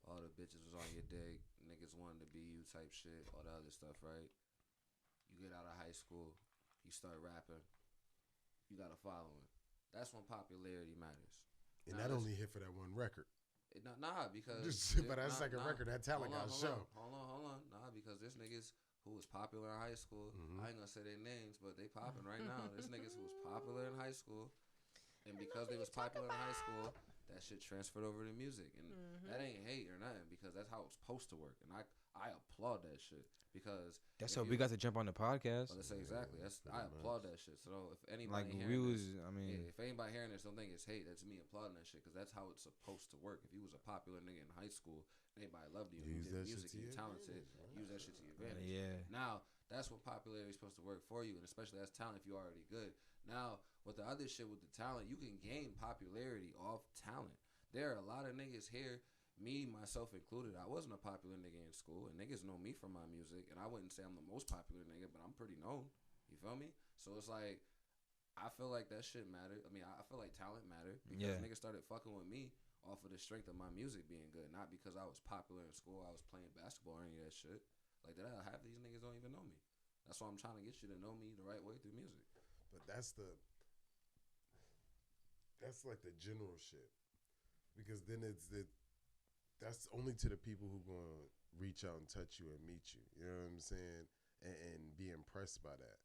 All the bitches was on your dick. Niggas wanted to be you type shit. All the other stuff, right? You get out of high school. You start rapping. You got a following. That's when popularity matters. And that only hit for that one record. Because but that second record, that talent got show. Hold on. Nah, because there's niggas who was popular in high school. I ain't gonna say their names, but they popping right now. There's niggas who was popular in high school, and because they was popular in high school, that shit transferred over to music, and that ain't hate or nothing, because that's how it's supposed to work, and I applaud that shit, because that's how we got to jump on the podcast. Let's say exactly. I applaud that shit. So if anybody if anybody hearing this don't think it's hate, that's me applauding that shit, because that's how it's supposed to work. If you was a popular nigga in high school, anybody loved you, you did music, you talented, use that shit to your advantage. Yeah. Now that's what popularity is supposed to work for you, and especially as talent if you're already good. Now with the other shit with the talent, you can gain popularity off talent. There are a lot of niggas here, me, myself included. I wasn't a popular nigga in school, and niggas know me from my music, and I wouldn't say I'm the most popular nigga, but I'm pretty known. You feel me? So it's like, I feel like that shit mattered. I mean, I feel like talent mattered, because niggas started fucking with me off of the strength of my music being good, not because I was popular in school, I was playing basketball or any of that shit. Like, half these niggas don't even know me. That's why I'm trying to get you to know me the right way through music. But that's like the general shit, because then that's only to the people who gonna reach out and touch you and meet you. You know what I'm saying? And be impressed by that.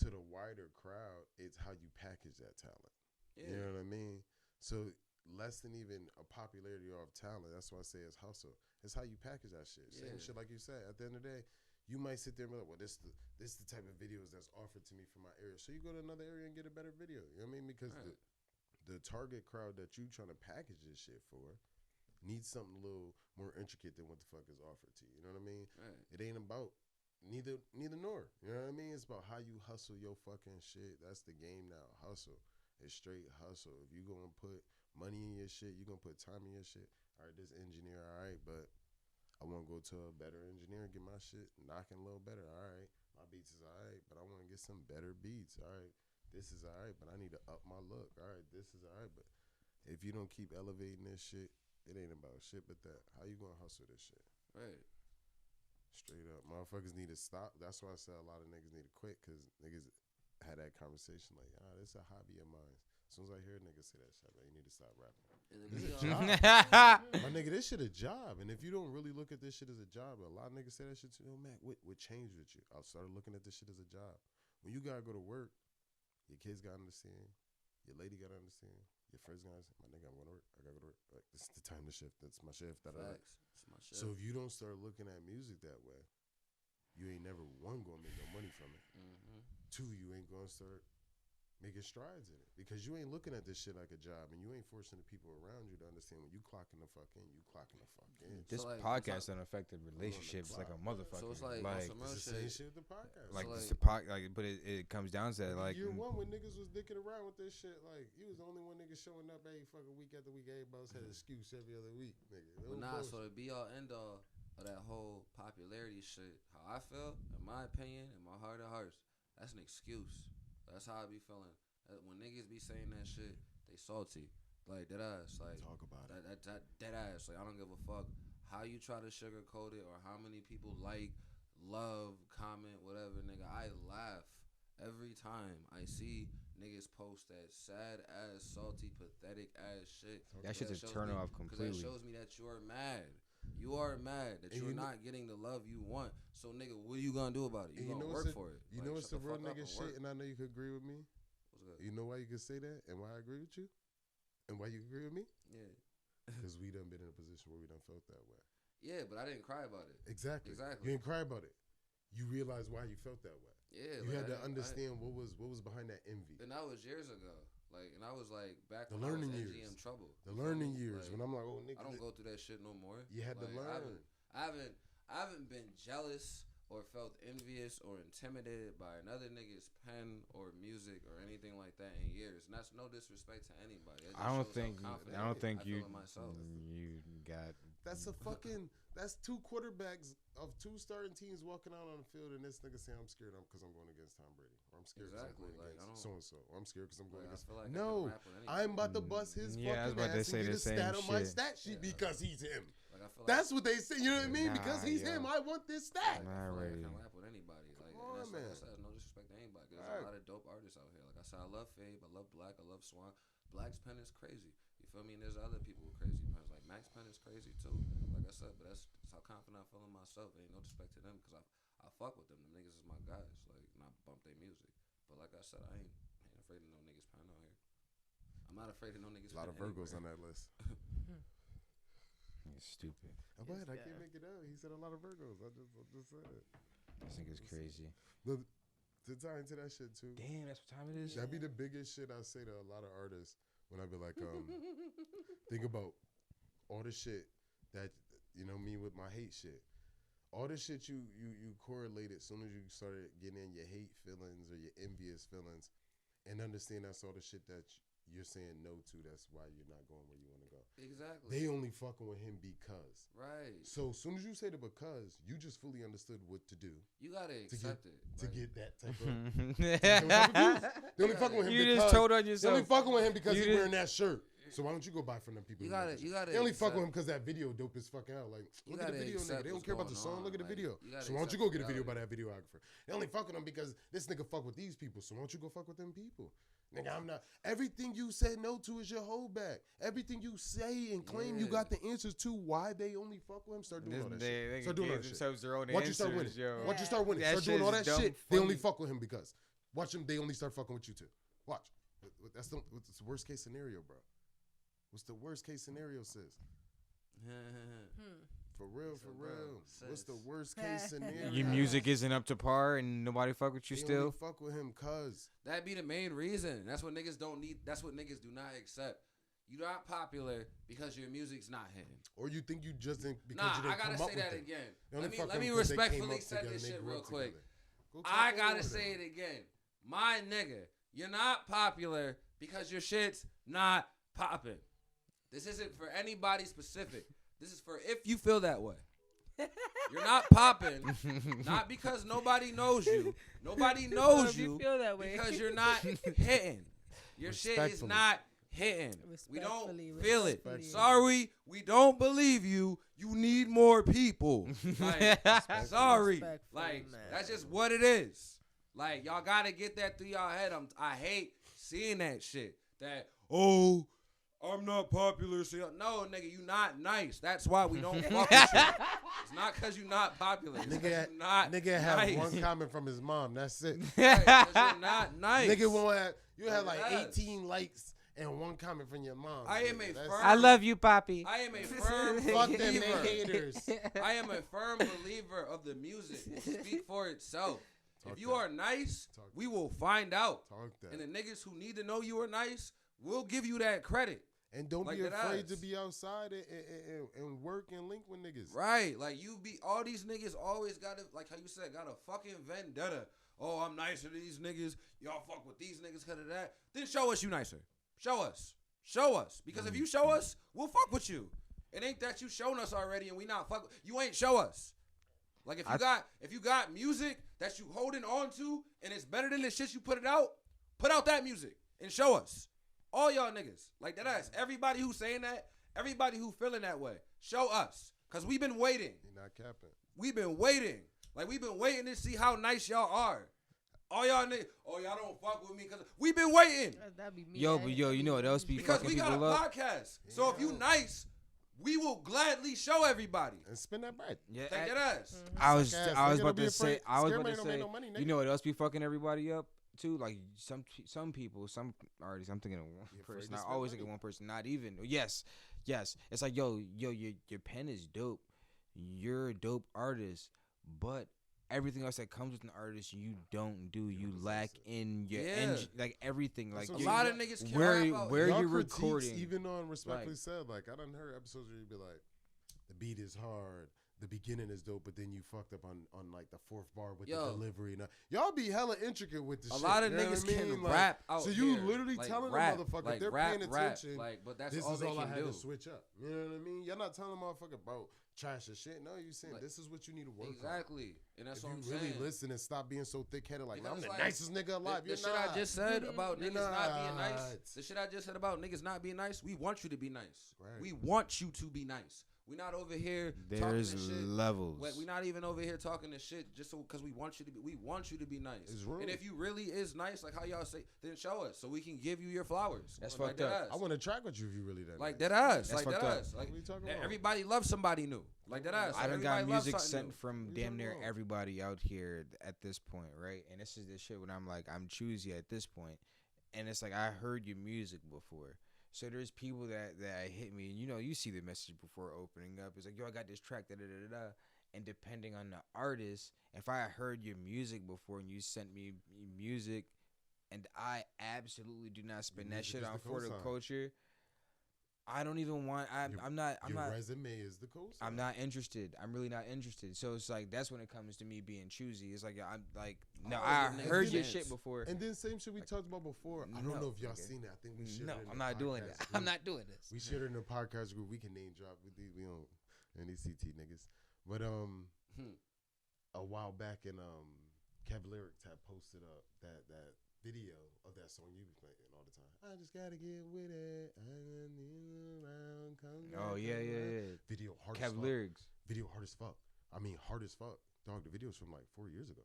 To the wider crowd, it's how you package that talent. Yeah. You know what I mean? So less than even a popularity off talent. That's why I say it's hustle. It's how you package that shit. Yeah. Same shit like you said. At the end of the day, you might sit there and be like, well, this is the type of videos that's offered to me from my area. So you go to another area and get a better video. You know what I mean? Because the target crowd that you trying to package this shit for needs something a little more intricate than what the fuck is offered to you. You know what I mean? Right. It ain't about neither nor. You know what I mean? It's about how you hustle your fucking shit. That's the game now. Hustle. It's straight hustle. If you gonna put money in your shit, you gonna put time in your shit. All right, this engineer, all right, but I want to go to a better engineer and get my shit knocking a little better. All right, my beats is all right, but I want to get some better beats. All right, this is all right, but I need to up my look. All right, this is all right, but if you don't keep elevating this shit, it ain't about shit but that. How you gonna hustle this shit? Right. Straight up, motherfuckers need to stop. That's why I said a lot of niggas need to quit, because niggas had that conversation like, this is a hobby of mine. As soon as I hear a nigga say that shit, like, you need to stop rapping. This is a job. My nigga, this shit a job. And if you don't really look at this shit as a job, a lot of niggas say that shit too. Yo, Mac, what changed with you? I started looking at this shit as a job. When you gotta go to work, your kids gotta understand, your lady gotta understand, your friends gotta understand. My nigga, I'm going to work. I gotta go to work. Like, this is the time to shift. That's my shift. Facts. It's my shift. So if you don't start looking at music that way, you ain't never, one, gonna make no money from it. Mm-hmm. Two, you ain't gonna start making strides in it, because you ain't looking at this shit like a job, and you ain't forcing the people around you to understand when you clocking the fuck in, you clocking the fuck in. This so like, podcast done affected relationships like a motherfucker. So it's like it's the same shit with the podcast. Like, so it's the like, but it comes down to that, like year one when niggas was dicking around with this shit, like you was the only one nigga showing up every fucking week after week. Everybody else had an excuse every other week, nigga. But nah, so the be all end all of that whole popularity shit, how I feel, in my opinion, in my heart of hearts, that's an excuse. That's how I be feeling. When niggas be saying that shit, they salty. Like, dead ass. Like, talk about it. That dead ass. Like, I don't give a fuck how you try to sugarcoat it or how many people like, love, comment, whatever, nigga. I laugh every time I see niggas post that sad ass, salty, pathetic ass shit. That shit's a turn off completely. Because that shows me that you're mad. You are mad that you're not getting the love you want. So, nigga, what are you gonna do about it? You gonna work for it. You know what's the real nigga shit, and I know you could agree with me. You know why you can say that and why I agree with you? And why you agree with me? Yeah. Because we done been in a position where we done felt that way. Yeah, but I didn't cry about it. Exactly. You didn't cry about it. You realized why you felt that way. Yeah. You had to understand what was behind that envy. And that was years ago. Like, and I was like back the when learning I was years. MGM trouble. The learning years. Like, when I'm like, oh nigga, I don't go through that shit no more. You had to learn. I haven't been jealous or felt envious or intimidated by another nigga's pen or music or anything like that in years, and that's no disrespect to anybody. I don't think you got. That's two quarterbacks of two starting teams walking out on the field, and this nigga saying I'm scared because I'm going against Tom Brady, or I'm scared because I'm going against so and so, or I'm scared because I'm going against. Like no, I'm about to bust his fucking ass and get a stat on my stat sheet because he's him. That's what they say. You know what I mean? Because he's him, I want this stat. I can rap with anybody. Like, man. Like I said, no disrespect to anybody. There's a lot of dope artists out here. Like I said, I love Fabe, I love Black, I love Swan. Black's pen is crazy. You feel me? And there's other people with crazy pens. Like Mac's pen is crazy too. Like I said, but that's how confident I feel in myself. Ain't no disrespect to them because I fuck with them. Them niggas is my guys. Like, and I bump their music. But like I said, I ain't afraid of no niggas pen out here. I'm not afraid of no niggas. A lot of Virgos on that list. He's stupid. I can't make it out. He said a lot of Virgos. I just said it. This nigga's crazy. Look, to tie into that shit too. Damn, that's what time it is. That'd be the biggest shit I say to a lot of artists when I be like, think about all the shit that me with my hate shit. All the shit you correlated as soon as you started getting in your hate feelings or your envious feelings, and understand that's all the shit that you're saying no to. That's why you're not going where you want to go. Exactly. They only fucking with him because. Right. So as soon as you say the because, you just fully understood what to do. You gotta accept it. To get that type of. They only fucking with him you because. Just told on yourself. They only fucking with him because he's wearing that shirt. So why don't you go buy from them people? You gotta. They only fuck with him because that video dope as fucking out. Like, look at the video, nigga. They don't care about the song. Look at the video. So why don't you go get a video by that videographer? They only fuck with him because this nigga fuck with these people. So why don't you go fuck with them people? Nigga, I'm not. Everything you said no to is your holdback. Everything you say and claim you got the answers to why they only fuck with him. Start doing all that shit. Start doing all that shit. Once you start winning, once you start winning, start doing all that shit. They only fuck with him because. Watch them. They only start fucking with you too. Watch. That's the worst case scenario, bro. What's the worst case scenario, sis? For real. What's the worst case scenario? Your music isn't up to par and nobody fuck with you still? Only fuck with him cause. That'd be the main reason. That's what niggas don't need. That's what niggas do not accept. You're not popular because your music's not hitting. Or you think you just think because you didn't I gotta come up say with that it. again. Let me respectfully say this shit real quick. I gotta say it again. My nigga, you're not popular because your shit's not popping. This isn't for anybody specific. This is for if you feel that way. You're not popping, not because nobody knows you. Nobody knows you feel that way. because you're not hitting. Your shit is not hitting. We don't Respectfully, feel it. respectfully. Sorry, we don't believe you. You need more people. Like, sorry. Respectfully, Like, man. that's just what it is. Like, y'all gotta get that through y'all head. I hate seeing that shit. That, oh, I'm not popular. So no, nigga, you not nice. That's why we don't fuck with you. It's not because you not popular. It's 'cause you not nigga have nice. one comment from his mom. That's it. Right, 'cause you're not nice. Nigga won't have, you have like Yes. 18 likes and one comment from your mom. I am nigga. a That's firm- it. I love you, Poppy. I am a firm Fuck them, they believer. haters. I am a firm believer of the music. Will speak for itself. Talk If you that. are nice, Talk we will find out. Talk that. And the niggas who need to know you are nice, we'll give you that credit. And don't Like be that afraid ass. to be outside and work and link with niggas. Right. Like all these niggas always gotta, like how you said, got a fucking vendetta. Oh, I'm nicer to these niggas. Y'all fuck with these niggas because of that. Then show us you nicer. Show us. Show us. Because if you show us, we'll fuck with you. It ain't that you shown us already and we not fuck. You ain't show us. Like if you got music that you holding on to and it's better than the shit you put out that music and show us. All y'all niggas. Like that ass. Everybody who's saying that, everybody who feeling that way, show us. Cause we've been waiting. You're not capping. We've been waiting. Like we've been waiting to see how nice y'all are. All y'all niggas, oh y'all don't fuck with me because we've been waiting. That'd be me. Yo, but yo, you know what else be Because fucking we got a people up? podcast. So if you nice, we will gladly show everybody. And spend that bread. Yeah, Take that ass. I was Suck ass. I was Nigga, about don't be to say afraid. I was Scare about money to don't make say no money, you nigga. know what else be fucking everybody up too? Like some people, some artists. I'm thinking of one You afraid person. to I spend always think money? of one person. Not even. Yes. It's like your pen is dope. You're a dope artist, but everything else that comes with an artist, you don't do. You lack in your Yeah. like everything. Like That's A what lot I'm of niggas can't where rap out where here. Y'all you're critiques, recording. even on Respectfully Like- Said, like I done heard episodes where you be like, the beat is hard, the beginning is dope, but then you fucked up on like the fourth bar with Yo. the delivery. Now, y'all be hella intricate with the A shit. lot of you know niggas what I can mean? Like, rap out so you here. literally Like, telling rap, the motherfucker like, if they're rap, paying rap, attention. like, but that's This all is they all I can had do. to switch up. You know what I mean? You're not telling a motherfucker about trash and shit. No, you saying Like, this is what you need to work on. Exactly. And that's If what you I'm really saying. listen and stop being so thick-headed, like, Because I'm the like, nicest nigga alive. The You're shit not. I just said about You're niggas not being nice. not. The shit I just said about niggas not being nice. We want you to be nice. Right. We want you to be nice. We not over here talking There's this shit. levels. Like, we not even over here talking this shit just so because we want you to be. We want you to be nice. It's real. And if you really is nice, like how y'all say, then show us so we can give you your flowers. That's like fucked that up. ass. I want to track with you if you really that Like nice. that ass. That's Like that fucked up. ass. Like What are you talking about? everybody loves somebody new. Like that ass. I done Everybody got loves music something sent new. from What you damn near talking about? everybody out here at this point, right? And this is the shit when I'm like, I'm choosy at this point. And it's like, I heard your music before. So there's people that hit me, and you see the message before opening up. It's like, yo, I got this track, da da da da. And depending on the artist, if I heard your music before and you sent me music, and I absolutely do not spend that music shit is on the for the cosign. culture, I don't even want. I'm not. Your resume is the coast. I'm not interested. I'm really not interested. So it's like that's when it comes to me being choosy. It's like I'm like, no, Always I give niggas heard a your chance. shit before. And then same shit we talked about before. I don't No, know if y'all nigga. seen it. I think we shared No, it in I'm the not doing podcast that. group. I'm not doing this. We shared it in the podcast group. We can name drop. We don't any CT niggas. But a while back in Kev Lyrics had posted up that video of that song you be playing all the time. I just gotta get with it. I gotta kneel around, come Oh back yeah, around. yeah. Video hard as Kev fuck. lyrics. Video hard as fuck. I mean hard as fuck. Dog, the video's from like 4 years ago.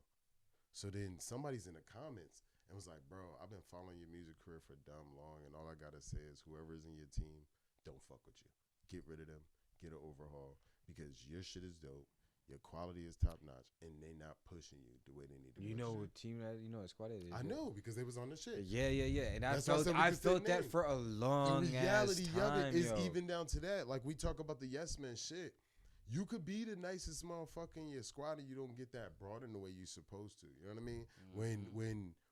So then somebody's in the comments and was like, bro, I've been following your music career for dumb long, and all I gotta say is whoever's in your team, don't fuck with you. Get rid of them. Get an overhaul because your shit is dope. Your quality is top notch, and they not pushing you the way they need to. You push know you. what team that what squad it is? I know because they was on the shit. Yeah. And That's why I said we I can say felt that name. for a long The reality ass time, of it is yo. even down to that. Like we talk about the yes man shit. You could be the nicest motherfucker in your squad and you don't get that broad in the way you supposed to. You know what I mean?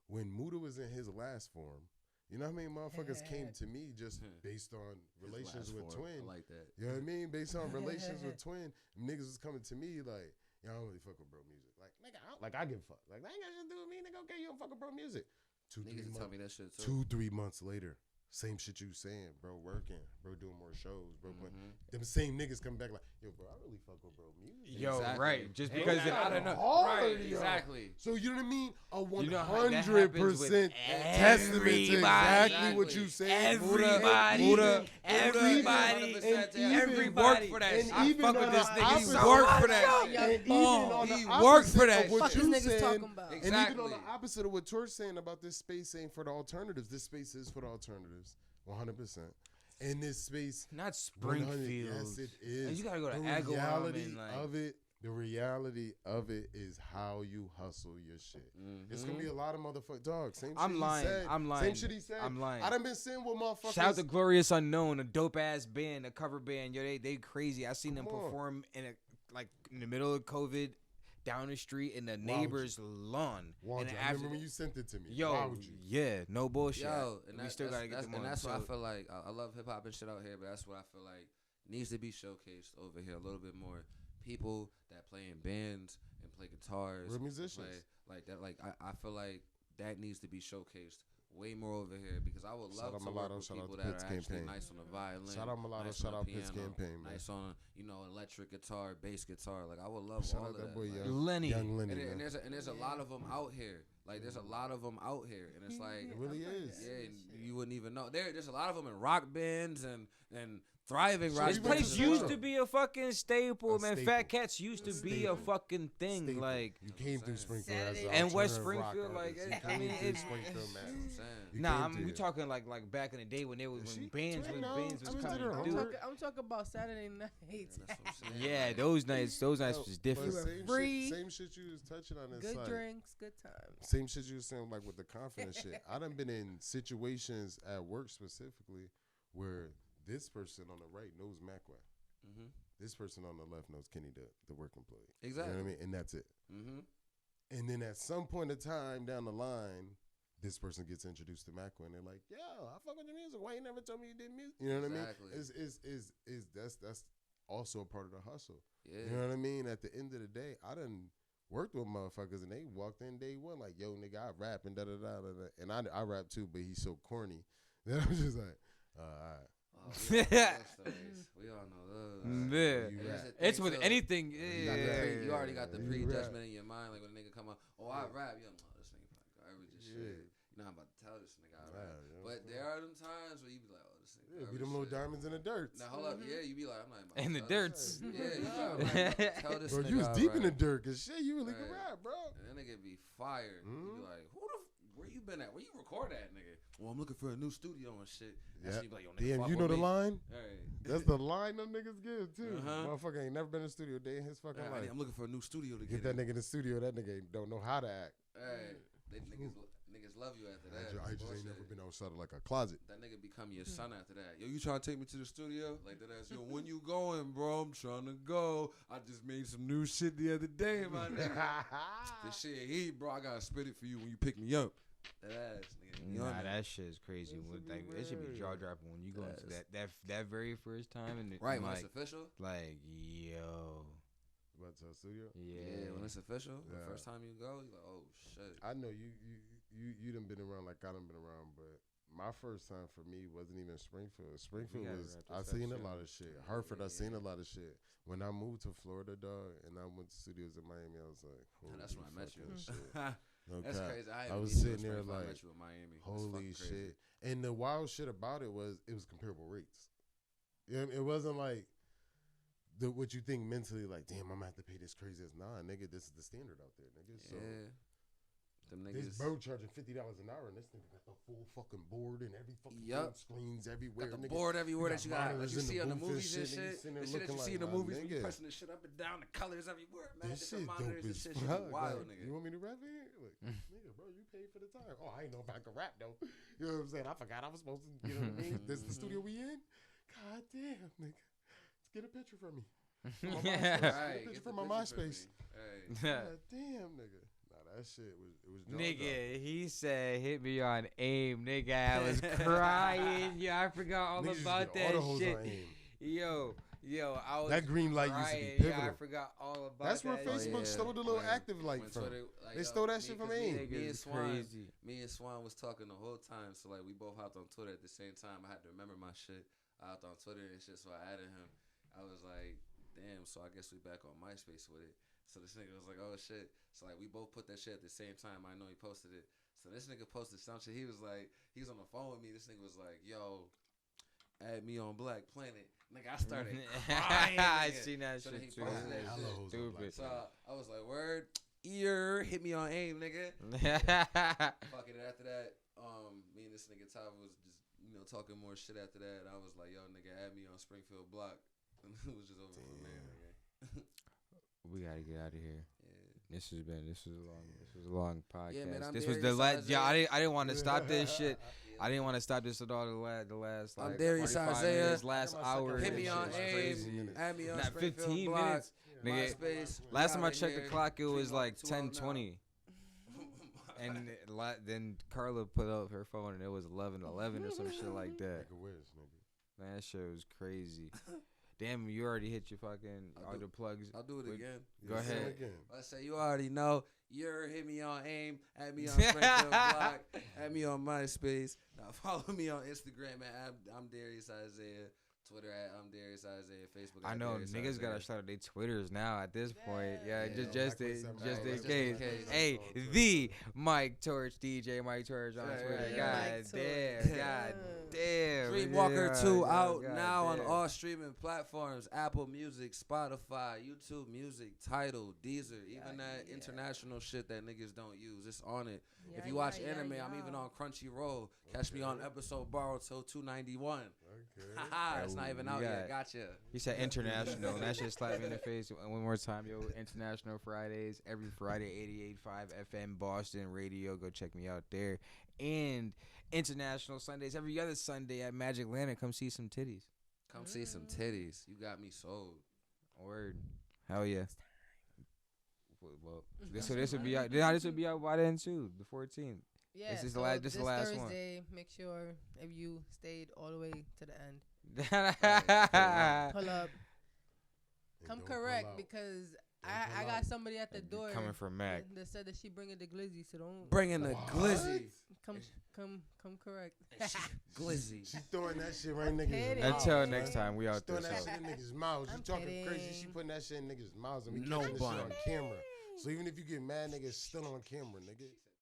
When Muda was in his last form, you know what I mean? Motherfuckers came to me just based on relations with Twin. I like that. You know what I mean? Based on relations with Twin, niggas was coming to me like, yo, I don't really fuck with bro music. Like, nigga, I give a fuck. Like, that ain't got shit to do with me, nigga. Okay, you don't fuck with bro music. Niggas tell me that shit too. 2-3 months later, same shit you saying, bro, working, bro, doing more shows, bro. But them same niggas come back like, yo, bro, I really fuck with bro music. Yo, Exactly. right. Just because I don't know. Hard, Right, yo. exactly. So you know what I mean? A You know how that happens with 100% testament to exactly what you said. Everybody. Everybody worked for that and shit. I even fuck on with this the nigga. He opposite- worked for that Yo, shit. And even on He the worked for opposite that of what Fuck shit. these you niggas saying, talking about. and even on Exactly. the opposite of what George saying about this space ain't for the alternatives. This space is for the alternatives, 100%. And this space, Not 100, Springfield. yes, it is. And you gotta go to the Agawam reality and like. of it. The reality of it is how you hustle your shit. It's gonna be a lot of motherfuckers. Dog, same shit I'm lying. he said. I'm lying. Same shit he said. I'm lying. I done been seeing with motherfuckers. Shout out to Glorious Unknown, a dope ass band, a cover band. Yo, they crazy. I seen them Come on. perform in the middle of COVID, down the street in the would neighbor's lawn. Why would And you? I remember when you sent it to me. Yo, Why would you? yeah, no bullshit. Yo, and we still gotta get them on. and that's what I So- feel like. I love hip hop and shit out here, but that's what I feel like needs to be showcased over here a little bit more. People that play in bands and play guitars, Real musicians. like that. Like I feel like that needs to be showcased way more over here because I would Shout love out to Mulatto, work with shout out people to that Pitt's are actually campaign. nice on the violin. Shout out Mulatto, nice shout on out the Pitt's piano, campaign, man. nice on electric guitar, bass guitar. Like I would love Shout all out of that boy, like, Lenny. Young Lenny, and, man. and there's a lot of them out here. Like there's a lot of them out here, and it's like It really is. yeah, and you wouldn't even know. There's a lot of them in rock bands and thriving So rock This you bands. went place to used Toronto. to be a fucking staple, A man. staple. Fat Cats used to be a Staple. fucking thing. Staple. Like, You came through Springfield as Saturday. an And West alternative rock Springfield, like, artist. You I came mean, through it's- Springfield, That's what man. I'm saying. You nah, came I'm, through we here. talking like back in the day when they was She- when bands no, was I went to coming their through. home. I'm talking about Saturday nights. That's what I'm saying. Yeah, those nights Yo, was but different. same Free. same shit you was touching on. It's Good like, drinks, good times. same shit you was saying like with the confidence shit. I done been in situations at work specifically where this person on the right knows Macway. Mhm. This person on the left knows Kenny, the work employee. Exactly. You know what I mean? And that's it. Mhm. And then at some point in time down the line, this person gets introduced to Macway, and they're like, "Yo, I fuck with your music. Why you never told me you did music?" You know what Exactly. I mean? That's also a part of the hustle. Yeah. You know what I mean? At the end of the day, I done worked with motherfuckers, and they walked in day one like, "Yo, nigga, I rap and da da da da," and I rap too, but he's so corny that I'm just like, all right. Oh, we all know those stories. We all know those. Yeah. You Here's rap. the thing, It's with too. anything. You, got the Yeah. you already got the You prejudgment rap. in your mind. Like when a nigga come up, oh, I rap. Yo, no, this nigga probably garbage as Yeah. shit. You know, I'm about to tell this nigga I rap. Yeah, you know what But I'm there are them times where you be like, oh, this nigga Yeah, garbage be them little shit. diamonds in the dirt. Now, hold up. Yeah, you be like, I'm not even about In to the tell dirts. this. Yeah, you be like, I'm not even about to tell this Bro, nigga you was I deep in the rap. dirt, cause shit, you really can Right. rap, bro. And that nigga be fired. You Mhm. be like, where you been at? Where you record at, nigga? Well, I'm looking for a new studio and shit. And Yeah. she be like, yo, nigga, Damn, fuck you know with the me. line? Hey. That's the line them niggas give too. Uh-huh. Motherfucker ain't never been in the studio day in his fucking Hey, life. I'm looking for a new studio to Get get that in. nigga in the studio. That nigga don't know how to act. Hey, niggas love you after that. I just ain't never been outside of like a closet. That nigga become your son after that. Yo, you trying to take me to the studio? Like that ass. Yo, when you going, bro? I'm trying to go. I just made some new shit the other day, my nigga. This shit heat, bro. I gotta spit it for you when you pick me up. That ass, nigga. You Nah, on that shit is crazy. It should be jaw dropping when you go into that very first time and Right, and when like, it's official. like yo, About to a studio? Yeah, when it's official. Yeah. The first time you go, you're like, oh shit. I know you done been around like I done been around, but my first time for me wasn't even Springfield. Springfield gotta was wrap this I up seen a soon. lot of shit. Hartford, I seen a lot of shit. When I moved to Florida, dog, and I went to studios in Miami, I was like, holy That's when I met you. fucking shit. No That's cap. crazy. I didn't was meet you in sitting there Springfield. I like, met you in Miami. That's holy fucking crazy. shit. And the wild shit about it was comparable rates. You know, it wasn't like what you think mentally, like, damn, I'm gonna have to pay this crazy as nah, nigga, this is the standard out there, nigga. So Yeah. Them this niggas. bro charging $50 an hour, and this nigga got the full fucking board and every fucking Yup. screens everywhere. Got the nigga. board everywhere that you got. Like monitors you in the see on the booth and movies and shit, niggas shit. sitting there The shit that you looking see in the like, movies my when you nigga. pressing the shit up and down, the colors everywhere, man. This shit Different dope monitors and as shit. fuck. Shit wild, Like, nigga. you want me to rap here? Like, nigga, bro, you paid for the time. Oh, I ain't know if I could rap though. You know what I'm saying? I forgot I was supposed to. You know what I mean? This is the studio we in. God damn, nigga. Let's get a picture from me. From my MySpace. Get a picture from my MySpace. Hey. God damn, nigga. Nah, that shit was jaw-dropping. nigga, he said hit me on AIM, nigga. I was crying. Yeah, I forgot all Niggas used to about get that auto-hoes shit. on AIM. Yo, I was That green light used to be crying. pivotal. Yeah, I forgot all about That's where that. Facebook shit. stole the little When- active light when from. Twitter, like, They yo, stole that me- shit from 'cause AIM. Me and Niggas Swan, crazy. me and Swan was talking the whole time, so like we both hopped on Twitter at the same time. I had to remember my shit. I hopped on Twitter and shit, so I added him. I was like, damn, so I guess we back on MySpace with it. So this nigga was like, oh shit. So like we both put that shit at the same time. I know he posted it. So this nigga posted some shit. He was like, he was on the phone with me. This nigga was like, yo, add me on Black Planet. Nigga, I started crying. I seen that so shit too. That shit. Stupid. So I was like, word, hit me on AIM, nigga. Fucking after that, me and this nigga Ty was just, talking more shit after that. I was like, yo, nigga, add me on Springfield Block. And it was just over from there, nigga. We gotta get out of here. Yeah. This was a long podcast. Yeah, man, this was the last. Yeah, I didn't want to stop this shit. Yeah. I didn't want to stop this at all. The last. Like, I'm Darius 45 Isaiah. minutes, last hour. Hit me on AIM. add me on Not Springfield 15 Block. minutes. Nigga, MySpace. last time I Outta checked the here. clock, it was like 312. 10:20. And then Carla put up her phone and it was 11:11 or some shit like that. Like a whiz, nigga. Man, that shit was crazy. Damn, you already hit your fucking all the plugs. I'll do it again. Go ahead. I say you already know. You're hit me on AIM, add me on Springfield Block, add me on MySpace. Now follow me on Instagram at I'm Darius Isaiah, Twitter at I'm Darius Isaiah, Facebook. I at know Darius niggas Isaiah. gotta shout out their Twitters now at this point. Yeah, Yeah. just in Just in case. case. Hey, the Mike Torch, DJ Mike Torch on Yeah, Twitter. yeah, God Mike damn, Torch. God damn. Dreamwalker 2 out now on damn. all streaming platforms: Apple Music, Spotify, YouTube Music, Tidal, Deezer, even that international shit that niggas don't use. It's on it. Yeah, If you watch yeah, anime, yeah. I'm even on Crunchyroll. Catch me on episode borrowed till 291. Okay. Haha, it's not even out yet. got- Gotcha. He said international. And that shit slapped me in the face one more time, yo. International Fridays, every Friday, 88.5 FM Boston Radio. Go check me out there. And International Sundays, every other Sunday at Magic Lantern. Come see some titties. Come see some titties. You got me sold. Word. Hell yeah. Well, this would be out. This would be out by then too, the 14th. Yeah, This is the so last- this is the last one. Thursday, make sure if you stayed all the way to the end, pull up. Come correct because I got somebody at the door Coming from Mac. that said that she bringing the glizzy, so don't Bringing the glizzy. come correct. Glizzy. She throwing that shit right in niggas' kidding. mouths. Until man. next time, we She out there. throwing that So. shit in niggas' mouths. You I'm talking crazy. She kidding. putting that shit in niggas' mouths and we No catching this shit bun. on camera. So even if you get mad, niggas still on camera, nigga.